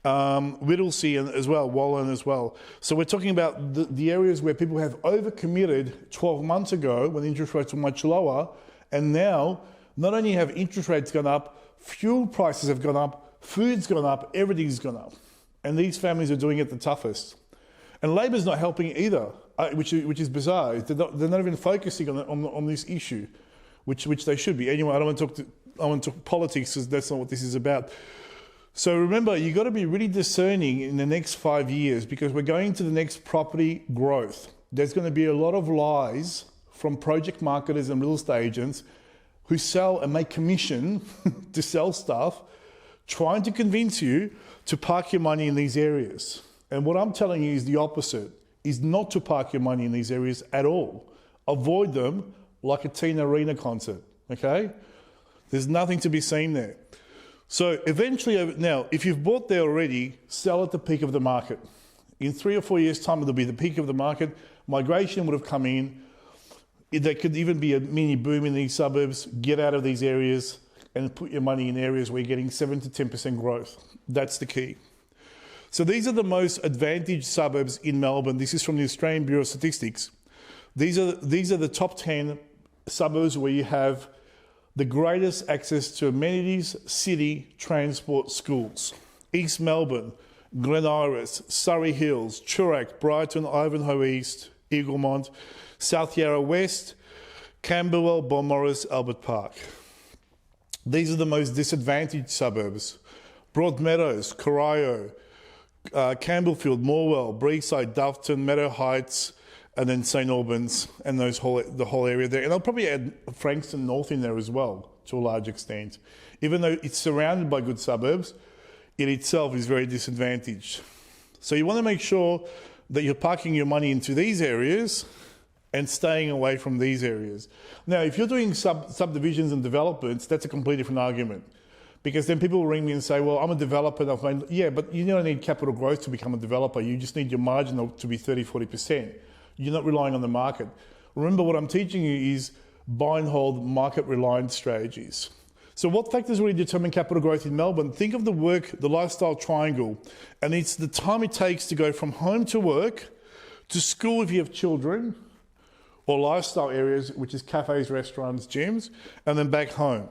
Whittlesea as well, Wallen as well. So we're talking about the areas where people have overcommitted 12 months ago when interest rates were much lower, and now not only have interest rates gone up, fuel prices have gone up, food's gone up, everything's gone up. And these families are doing it the toughest. And Labor's not helping either, which is bizarre. They're not even focusing on this issue, which they should be. Anyway, I want to talk politics because that's not what this is about. So remember, you've got to be really discerning in the next 5 years because we're going to the next property growth. There's going to be a lot of lies from project marketers and real estate agents who sell and make commission to sell stuff, trying to convince you to park your money in these areas. And what I'm telling you is the opposite, is not to park your money in these areas at all. Avoid them like a Teen Arena concert, okay? There's nothing to be seen there. So eventually, now, if you've bought there already, sell at the peak of the market. In 3 or 4 years' time, it'll be the peak of the market. Migration would have come in. There could even be a mini boom in these suburbs. Get out of these areas and put your money in areas where you're getting 7 to 10% growth. That's the key. So these are the most advantaged suburbs in Melbourne. This is from the Australian Bureau of Statistics. These are the top 10 suburbs where you have the greatest access to amenities, city, transport, schools. East Melbourne, Glen Iris, Surrey Hills, Chirac, Brighton, Ivanhoe East, Eaglemont, South Yarra West, Camberwell, Balmoral, Albert Park. These are the most disadvantaged suburbs. Broadmeadows, Corio, Campbellfield, Morwell, Breeside, Doveton, Meadow Heights, and then St Albans and the whole area there. And I'll probably add Frankston North in there as well, to a large extent. Even though it's surrounded by good suburbs, it itself is very disadvantaged. So you want to make sure that you're parking your money into these areas and staying away from these areas. Now, if you're doing subdivisions and developments, that's a completely different argument. Because then people will ring me and say, well, I'm a developer. Yeah, but you don't need capital growth to become a developer. You just need your margin to be 30, 40%. You're not relying on the market. Remember, what I'm teaching you is buy and hold market-reliant strategies. So what factors really determine capital growth in Melbourne? Think of the lifestyle triangle, and it's the time it takes to go from home to work, to school if you have children, or lifestyle areas, which is cafes, restaurants, gyms, and then back home.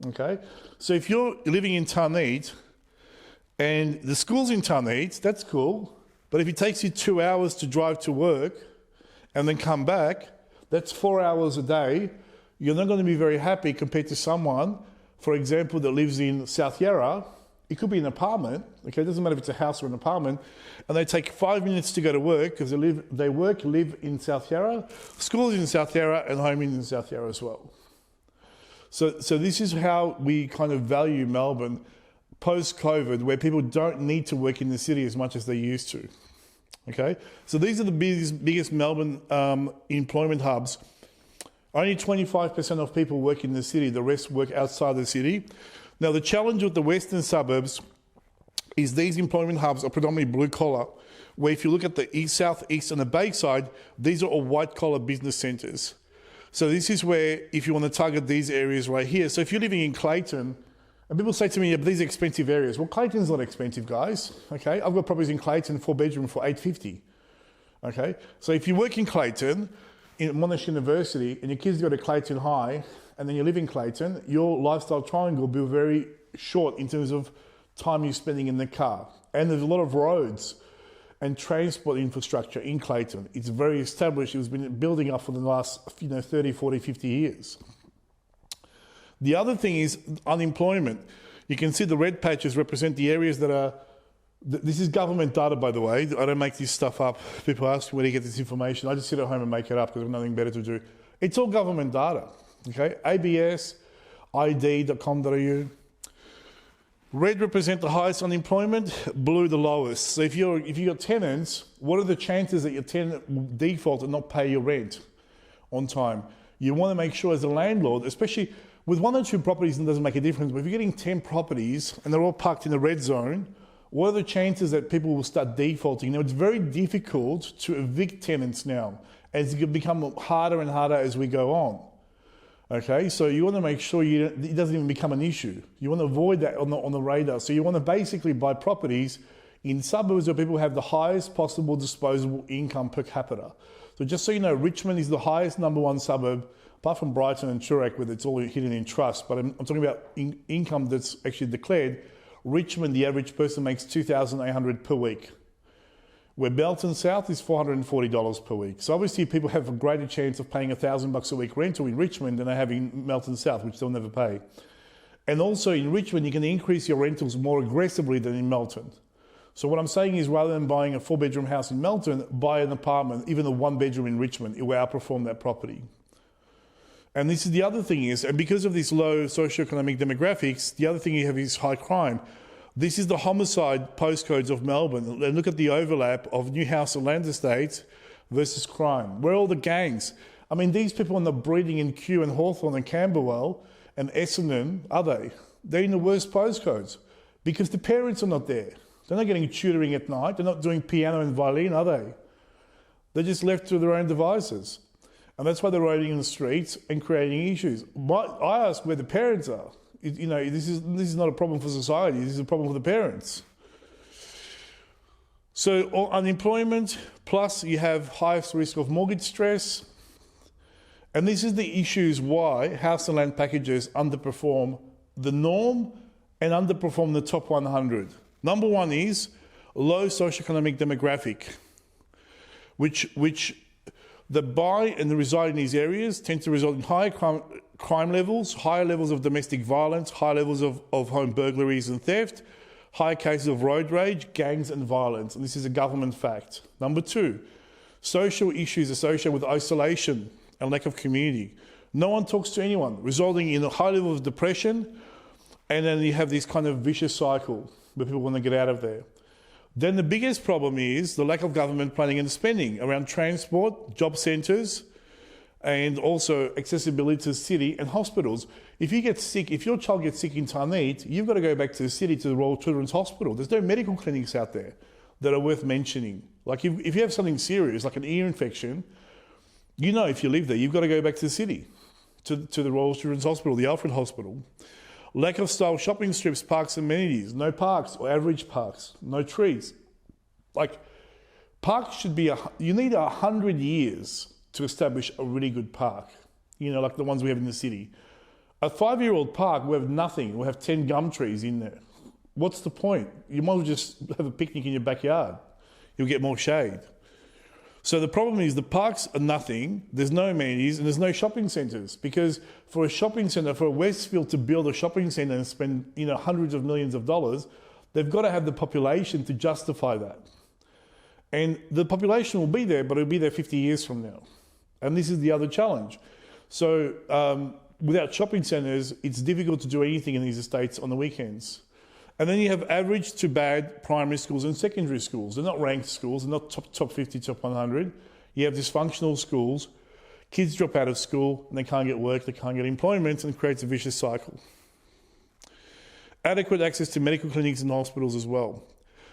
Okay? So if you're living in Tarneit, and the school's in Tarneit, that's cool, but if it takes you 2 hours to drive to work, and then come back, that's 4 hours a day. You're not going to be very happy compared to someone, for example, that lives in South Yarra. It could be an apartment, okay? It doesn't matter if it's a house or an apartment, and they take 5 minutes to go to work because they live in South Yarra, school is in South Yarra, and home is in South Yarra as well. So this is how we kind of value Melbourne post-COVID, where people don't need to work in the city as much as they used to. Okay, so these are the biggest Melbourne employment hubs. Only 25% of people work in the city, the rest work outside the city. Now, the challenge with the western suburbs is these employment hubs are predominantly blue collar, where if you look at the east, south, east and the Bayside, these are all white collar business centres. So this is where, if you want to target these areas right here, so if you're living in Clayton, and people say to me, yeah, but these are expensive areas. Well, Clayton's not expensive, guys. Okay, I've got properties in Clayton, 4-bedroom for $850. Okay, so if you work in Clayton, in Monash University, and your kids go to Clayton High, and then you live in Clayton, your lifestyle triangle will be very short in terms of time you're spending in the car. And there's a lot of roads and transport infrastructure in Clayton. It's very established. It's been building up for the last 30, 40, 50 years. The other thing is unemployment. You can see the red patches represent the areas that are... This is government data, by the way. I don't make this stuff up. People ask me where to get this information. I just sit at home and make it up because I have nothing better to do. It's all government data, okay? ABS, id.com.au. Red represent the highest unemployment, blue the lowest. So if you've got tenants, what are the chances that your tenant will default and not pay your rent on time? You want to make sure as a landlord, especially with 1 or 2 properties, it doesn't make a difference, but if you're getting 10 properties and they're all parked in the red zone, what are the chances that people will start defaulting? Now, it's very difficult to evict tenants now, and it's going to become harder and harder as we go on. Okay, so you want to make sure it doesn't even become an issue. You want to avoid that on the radar. So you want to basically buy properties in suburbs where people have the highest possible disposable income per capita. So just so you know, Richmond is the highest #1 suburb, apart from Brighton and Toorak, where it's all hidden in trust. But I'm talking about income that's actually declared. Richmond, the average person makes $2,800 per week, where Belton South is $440 per week. So obviously people have a greater chance of paying $1,000 a week rental in Richmond than they have in Melton South, which they'll never pay. And also in Richmond, you can increase your rentals more aggressively than in Melton. So what I'm saying is, rather than buying a 4-bedroom house in Melton, buy an apartment, even a 1-bedroom in Richmond. It will outperform that property. And this is the other thing is, and because of these low socioeconomic demographics, the other thing you have is high crime. This is the homicide postcodes of Melbourne. And look at the overlap of new house and land estates versus crime. Where are all the gangs? I mean, these people are not breeding in Kew and Hawthorne and Camberwell and Essendon, are they? They're in the worst postcodes because the parents are not there. They're not getting tutoring at night. They're not doing piano and violin, are they? They're just left to their own devices. And that's why they're roaming in the streets and creating issues. I ask where the parents are. You know, this is not a problem for society. This is a problem for the parents. So unemployment, plus you have highest risk of mortgage stress. And this is the issues why house and land packages underperform the norm and underperform the top 100. Number one is low socioeconomic demographic, which the buy and the reside in these areas tend to result in higher crime levels, higher levels of domestic violence, high levels of home burglaries and theft, higher cases of road rage, gangs and violence. And this is a government fact. Number two, social issues associated with isolation and lack of community. No one talks to anyone, resulting in a high level of depression, and then you have this kind of vicious cycle where people want to get out of there. Then the biggest problem is the lack of government planning and spending around transport, job centres, and also accessibility to the city and hospitals. If you get sick, if your child gets sick in Tarneit, you've got to go back to the city, to the Royal Children's Hospital. There's no medical clinics out there that are worth mentioning. Like if you have something serious, like an ear infection, you know if you live there, you've got to go back to the city, to the Royal Children's Hospital, the Alfred Hospital. Lack of style shopping strips, parks, amenities, no parks or average parks, no trees. Like parks should be, you need 100 years to establish a really good park, you know, like the ones we have in the city. A 5-year-old park, we have nothing. We have 10 gum trees in there. What's the point? You might as well just have a picnic in your backyard. You'll get more shade. So the problem is the parks are nothing, there's no amenities and there's no shopping centres, because for a shopping centre, for Westfield to build a shopping centre and spend, you know, hundreds of millions of dollars, they've got to have the population to justify that. And the population will be there, but it'll be there 50 years from now. And this is the other challenge. So without shopping centres, it's difficult to do anything in these estates on the weekends. And then you have average to bad primary schools and secondary schools. They're not ranked schools, they're not top 50, top 100. You have dysfunctional schools. Kids drop out of school and they can't get work, they can't get employment, and it creates a vicious cycle. Adequate access to medical clinics and hospitals as well.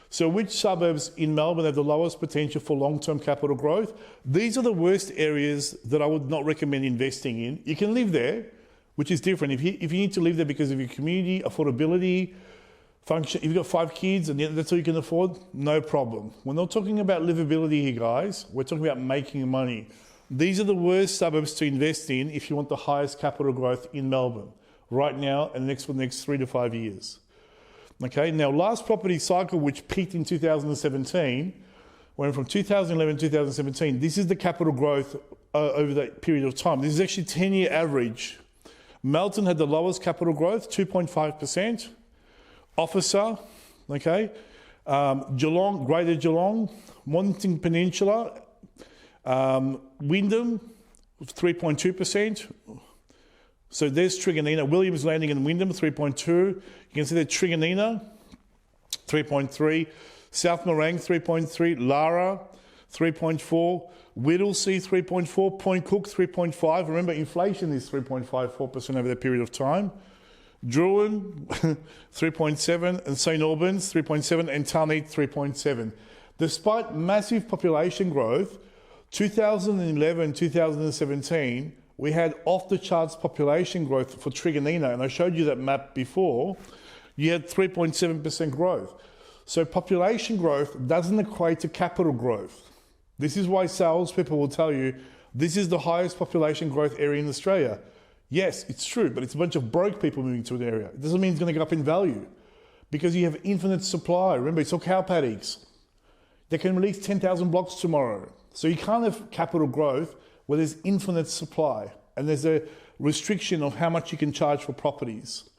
So which suburbs in Melbourne have the lowest potential for long-term capital growth? These are the worst areas that I would not recommend investing in. You can live there, which is different. If you need to live there because of your community, affordability, function, if you've got 5 kids and that's all you can afford, no problem. We're not talking about livability here, guys. We're talking about making money. These are the worst suburbs to invest in if you want the highest capital growth in Melbourne right now and for the next 3 to 5 years. Okay, now last property cycle, which peaked in 2017, went from 2011 to 2017. This is the capital growth over that period of time. This is actually 10-year average. Melton had the lowest capital growth, 2.5%. Officer, okay, Geelong, Greater Geelong, Mornington Peninsula, Wyndham, 3.2%. So there's Truganina, Williams Landing and Wyndham, 3.2. You can see that Truganina, 3.3. South Morang, 3.3. Lara, 3.4. Whittlesea, 3.4. Point Cook, 3.5. Remember, inflation is 3.54% over that period of time. Druin, 3.7. And St Albans, 3.7. And Tarneit, 3.7. Despite massive population growth, 2011, 2017, we had off-the-charts population growth for Truganina, and I showed you that map before. You had 3.7% growth. So population growth doesn't equate to capital growth. This is why salespeople will tell you this is the highest population growth area in Australia. Yes, it's true, but it's a bunch of broke people moving to an area. It doesn't mean it's going to go up in value because you have infinite supply. Remember, it's all cow paddocks. They can release 10,000 blocks tomorrow. So you can't have capital growth where there's infinite supply and there's a restriction of how much you can charge for properties.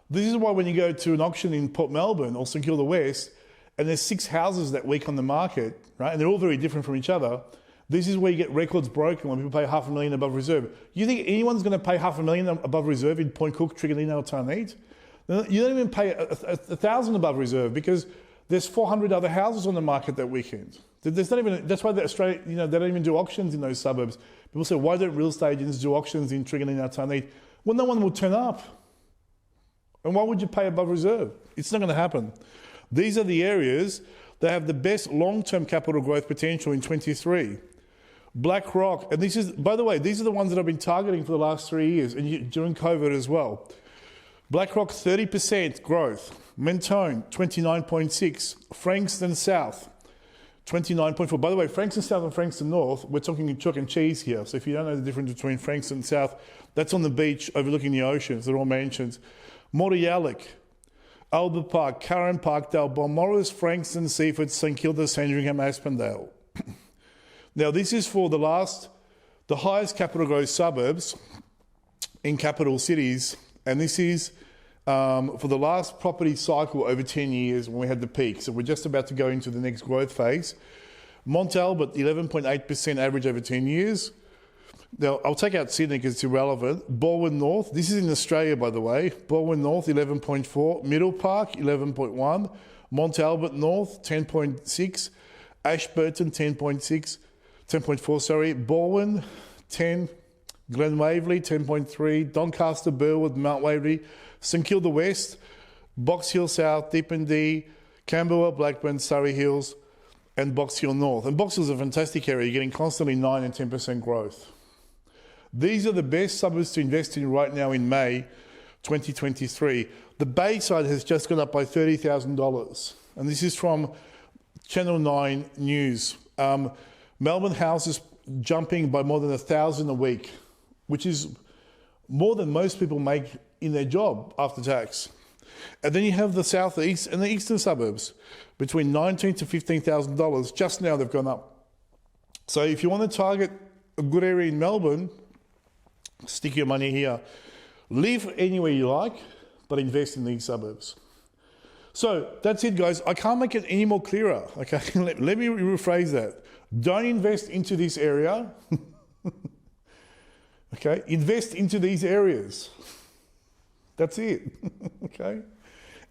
This is why when you go to an auction in Port Melbourne or St Kilda West and there's 6 houses that week on the market, right, and they're all very different from each other, this is where you get records broken when people pay $500,000 above reserve. You think anyone's going to pay $500,000 above reserve in Point Cook, Truganina or Tarneit? You don't even pay $1,000 above reserve because there's 400 other houses on the market that weekend. There's not even, that's why Australia, they don't even do auctions in those suburbs. People say, why don't real estate agents do auctions in Truganina, Tarneit? Well, no one will turn up. And why would you pay above reserve? It's not going to happen. These are the areas that have the best long-term capital growth potential in 23. Black Rock, and this is, by the way, these are the ones that I've been targeting for the last 3 years, and during COVID as well. Black Rock, 30% growth. Mentone, 29.6. Frankston South, 29.4. By the way, Frankston South and Frankston North, we're talking chalk and cheese here. So if you don't know the difference between Frankston South, that's on the beach overlooking the oceans. They're all mansions. Mordialloc, Albert Park, Curran, Parkdale, Balmoral, Frankston, Seaford, St Kilda, Sandringham, Aspendale. Now, this is for the highest capital growth suburbs in capital cities, and this is for the last property cycle over 10 years when we had the peak. So we're just about to go into the next growth phase. Mont Albert, 11.8% average over 10 years. Now, I'll take out Sydney because it's irrelevant. Balwyn North, this is in Australia, by the way. Balwyn North, 11.4. Middle Park, 11.1. Mont Albert North, 10.6. Ashburton, 10.4, sorry. Balwyn, 10. Glen Waverley, 10.3. Doncaster, Burwood, Mount Waverley. St Kilda West, Box Hill South, Deependee, Camberwell, Blackburn, Surrey Hills, and Box Hill North. And Box Hill is a fantastic area. You're getting constantly 9 and 10% growth. These are the best suburbs to invest in right now in May 2023. The Bayside has just gone up by $30,000. And this is from Channel 9 News. Melbourne houses jumping by more than 1,000 a week, which is more than most people make in their job after tax. And then you have the southeast and the eastern suburbs between $19,000 to $15,000. Just now they've gone up. So if you want to target a good area in Melbourne, stick your money here. Live anywhere you like, but invest in these suburbs. So that's it, guys. I can't make it any more clearer. Okay, let me rephrase that. Don't invest into this area. Okay, invest into these areas. That's it. Okay.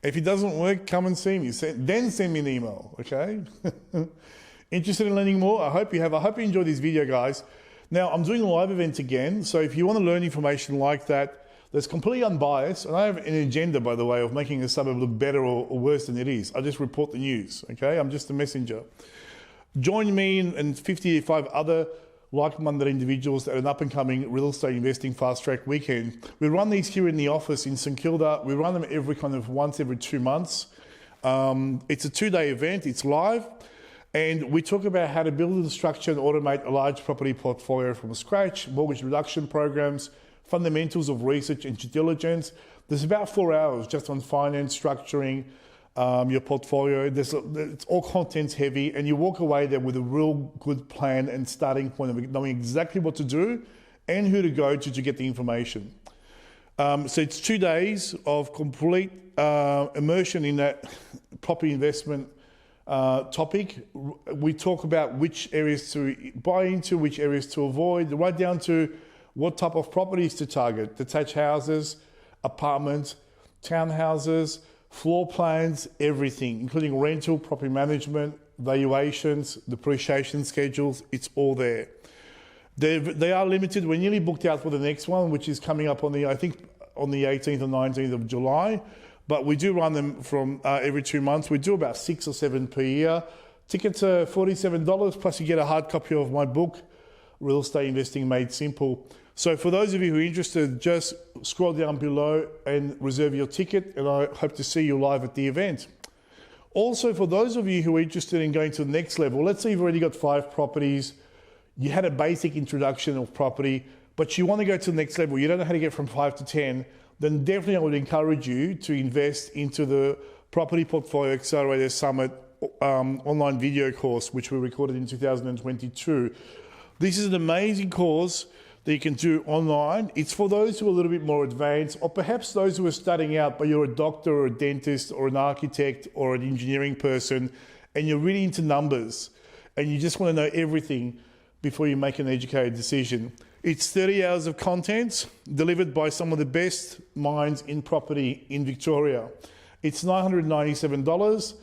If it doesn't work, come and see me. Then send me an email. Okay. Interested in learning more? I hope you have. I hope you enjoyed this video, guys. Now I'm doing a live event again. So if you want to learn information like that, that's completely unbiased, and I have an agenda, by the way, of making a suburb look better or worse than it is. I just report the news. Okay. I'm just a messenger. Join me and 55 other like-minded individuals at an up-and-coming real estate investing fast-track weekend. We run these here in the office in St Kilda. We run them once every 2 months. It's a 2-day event. It's live. And we talk about how to build the structure and automate a large property portfolio from scratch, mortgage reduction programs, fundamentals of research and due diligence. There's about 4 hours just on finance, structuring, your portfolio. It's all contents heavy, and you walk away there with a real good plan and starting point of knowing exactly what to do and who to go to get the information. So it's 2 days of complete immersion in that property investment topic. We talk about which areas to buy into, which areas to avoid, right down to what type of properties to target: detached houses, apartments, townhouses, floor plans, everything, including rental, property management, valuations, depreciation schedules. It's all there. They are limited. We're nearly booked out for the next one, which is coming up on the 18th or 19th of July. But we do run them from every 2 months. We do about 6 or 7 per year. Tickets are $47, plus you get a hard copy of my book, Real Estate Investing Made Simple. So for those of you who are interested, just scroll down below and reserve your ticket, and I hope to see you live at the event. Also, for those of you who are interested in going to the next level, let's say you've already got 5 properties, you had a basic introduction of property, but you want to go to the next level, you don't know how to get from 5 to 10, then definitely I would encourage you to invest into the Property Portfolio Accelerator Summit online video course, which we recorded in 2022. This is an amazing course that you can do online. It's for those who are a little bit more advanced, or perhaps those who are starting out, but you're a doctor or a dentist or an architect or an engineering person, and you're really into numbers, and you just want to know everything before you make an educated decision. It's 30 hours of content delivered by some of the best minds in property in Victoria. It's $997.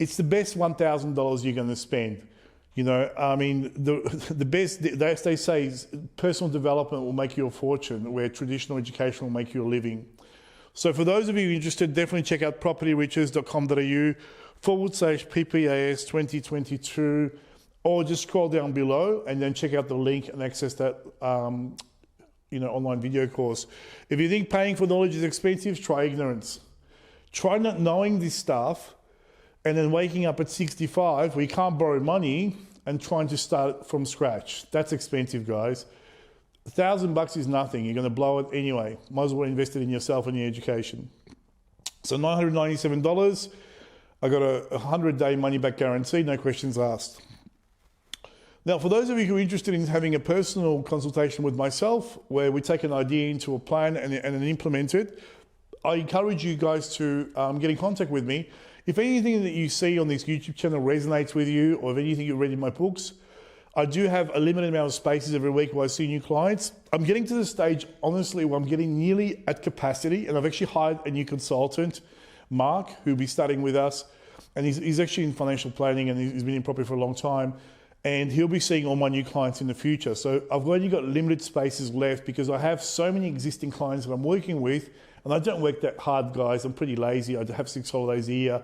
It's the best $1,000 you're going to spend. You know, I mean, the best, they say personal development will make you a fortune, where traditional education will make you a living. So for those of you interested, definitely check out propertyriches.com.au/PPAS 2022, or just scroll down below and then check out the link and access that online video course. If you think paying for knowledge is expensive, try ignorance. Try not knowing this stuff and then waking up at 65 where you can't borrow money and trying to start from scratch. That's expensive, guys. $1,000 is nothing. You're going to blow it anyway. Might as well invest it in yourself and your education. So $997. I got a 100-day money-back guarantee, no questions asked. Now, for those of you who are interested in having a personal consultation with myself, where we take an idea into a plan and implement it, I encourage you guys to get in contact with me. If anything that you see on this YouTube channel resonates with you, or if anything you read in my books, I do have a limited amount of spaces every week where I see new clients. I'm getting to the stage, honestly, where I'm getting nearly at capacity, and I've actually hired a new consultant, Mark, who'll be studying with us, and he's actually in financial planning, and he's been in property for a long time. And he'll be seeing all my new clients in the future. So I've only got limited spaces left because I have so many existing clients that I'm working with, and I don't work that hard, guys. I'm pretty lazy. I have 6 holidays a year.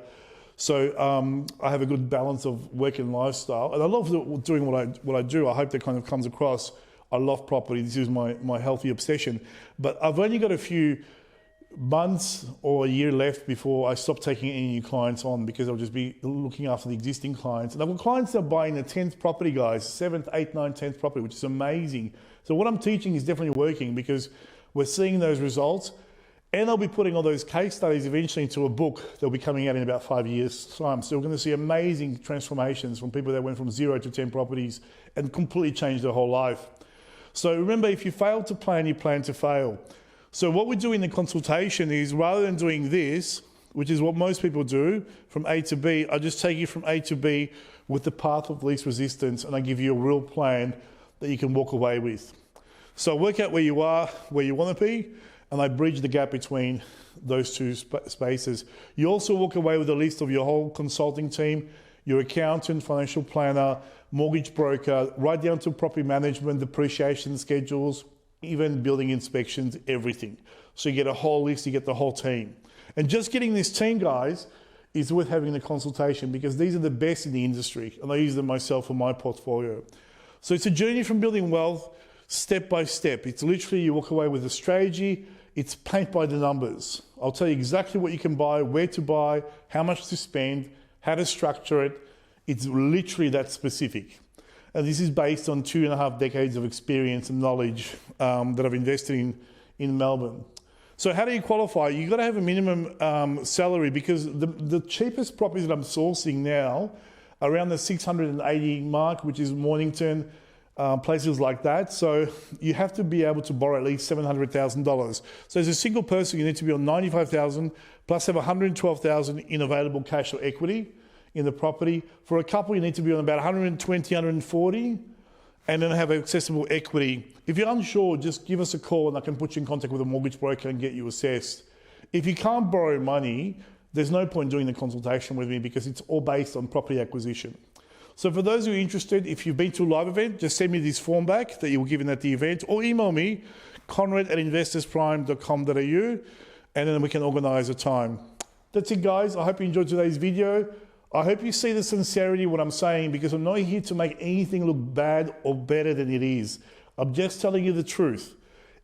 So I have a good balance of work and lifestyle. And I love doing what I do. I hope that kind of comes across. I love property. This is my healthy obsession. But I've only got a few months or a year left before I stop taking any new clients on, because I'll just be looking after the existing clients. And I've got clients that are buying the 10th property, guys, 7th, 8th, 9th, 10th property, which is amazing. So what I'm teaching is definitely working, because we're seeing those results. And I'll be putting all those case studies eventually into a book that'll be coming out in about 5 years' time. So we're going to see amazing transformations from people that went from 0 to 10 properties and completely changed their whole life. So remember, if you fail to plan, you plan to fail. So what we do in the consultation is, rather than doing this, which is what most people do, from A to B, I just take you from A to B with the path of least resistance, and I give you a real plan that you can walk away with. So work out where you are, where you want to be, and I bridge the gap between those two spaces. You also walk away with a list of your whole consulting team, your accountant, financial planner, mortgage broker, right down to property management, depreciation schedules, even building inspections, everything. So you get a whole list, you get the whole team. And just getting this team, guys, is worth having the consultation, because these are the best in the industry, and I use them myself for my portfolio. So it's a journey from building wealth step by step. It's literally, you walk away with a strategy. It's paint by the numbers. I'll tell you exactly what you can buy, where to buy, how much to spend, how to structure it. It's literally that specific. And this is based on 2.5 decades of experience and knowledge that I've invested in Melbourne. So how do you qualify? You've got to have a minimum salary, because the cheapest properties that I'm sourcing now, around the 680 mark, which is Mornington, places like that. So you have to be able to borrow at least $700,000. So as a single person, you need to be on $95,000 plus have $112,000 in available cash or equity in the property. For a couple, you need to be on about 120, 140, and then have accessible equity. If you're unsure, just give us a call and I can put you in contact with a mortgage broker and get you assessed. If you can't borrow money, there's no point doing the consultation with me because it's all based on property acquisition. So for those who are interested, if you've been to a live event, just send me this form back that you were given at the event, or email me, conrad@investorsprime.com.au, and then we can organise a time. That's it, guys. I hope you enjoyed today's video. I hope you see the sincerity in what I'm saying, because I'm not here to make anything look bad or better than it is. I'm just telling you the truth.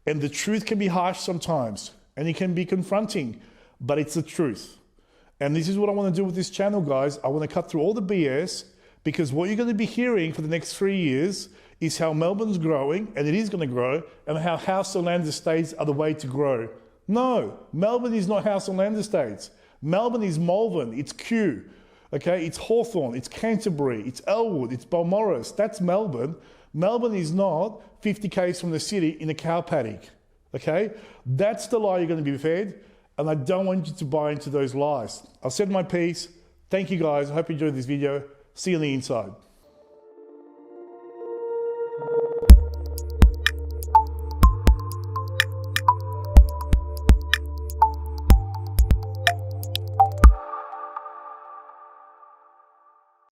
And the truth can be harsh sometimes, and it can be confronting, but it's the truth. And this is what I want to do with this channel, guys. I want to cut through all the BS, because what you're going to be hearing for the next 3 years is how Melbourne's growing, and it is going to grow, and how house and land estates are the way to grow. No, Melbourne is not house and land estates. Melbourne is Malvern, it's Kew, okay? It's Hawthorn, it's Canterbury, it's Elwood, it's Balmoral. That's Melbourne. Melbourne is not 50 k's from the city in a cow paddock, okay? That's the lie you're going to be fed, and I don't want you to buy into those lies. I've said my piece. Thank you, guys. I hope you enjoyed this video. See you on the inside.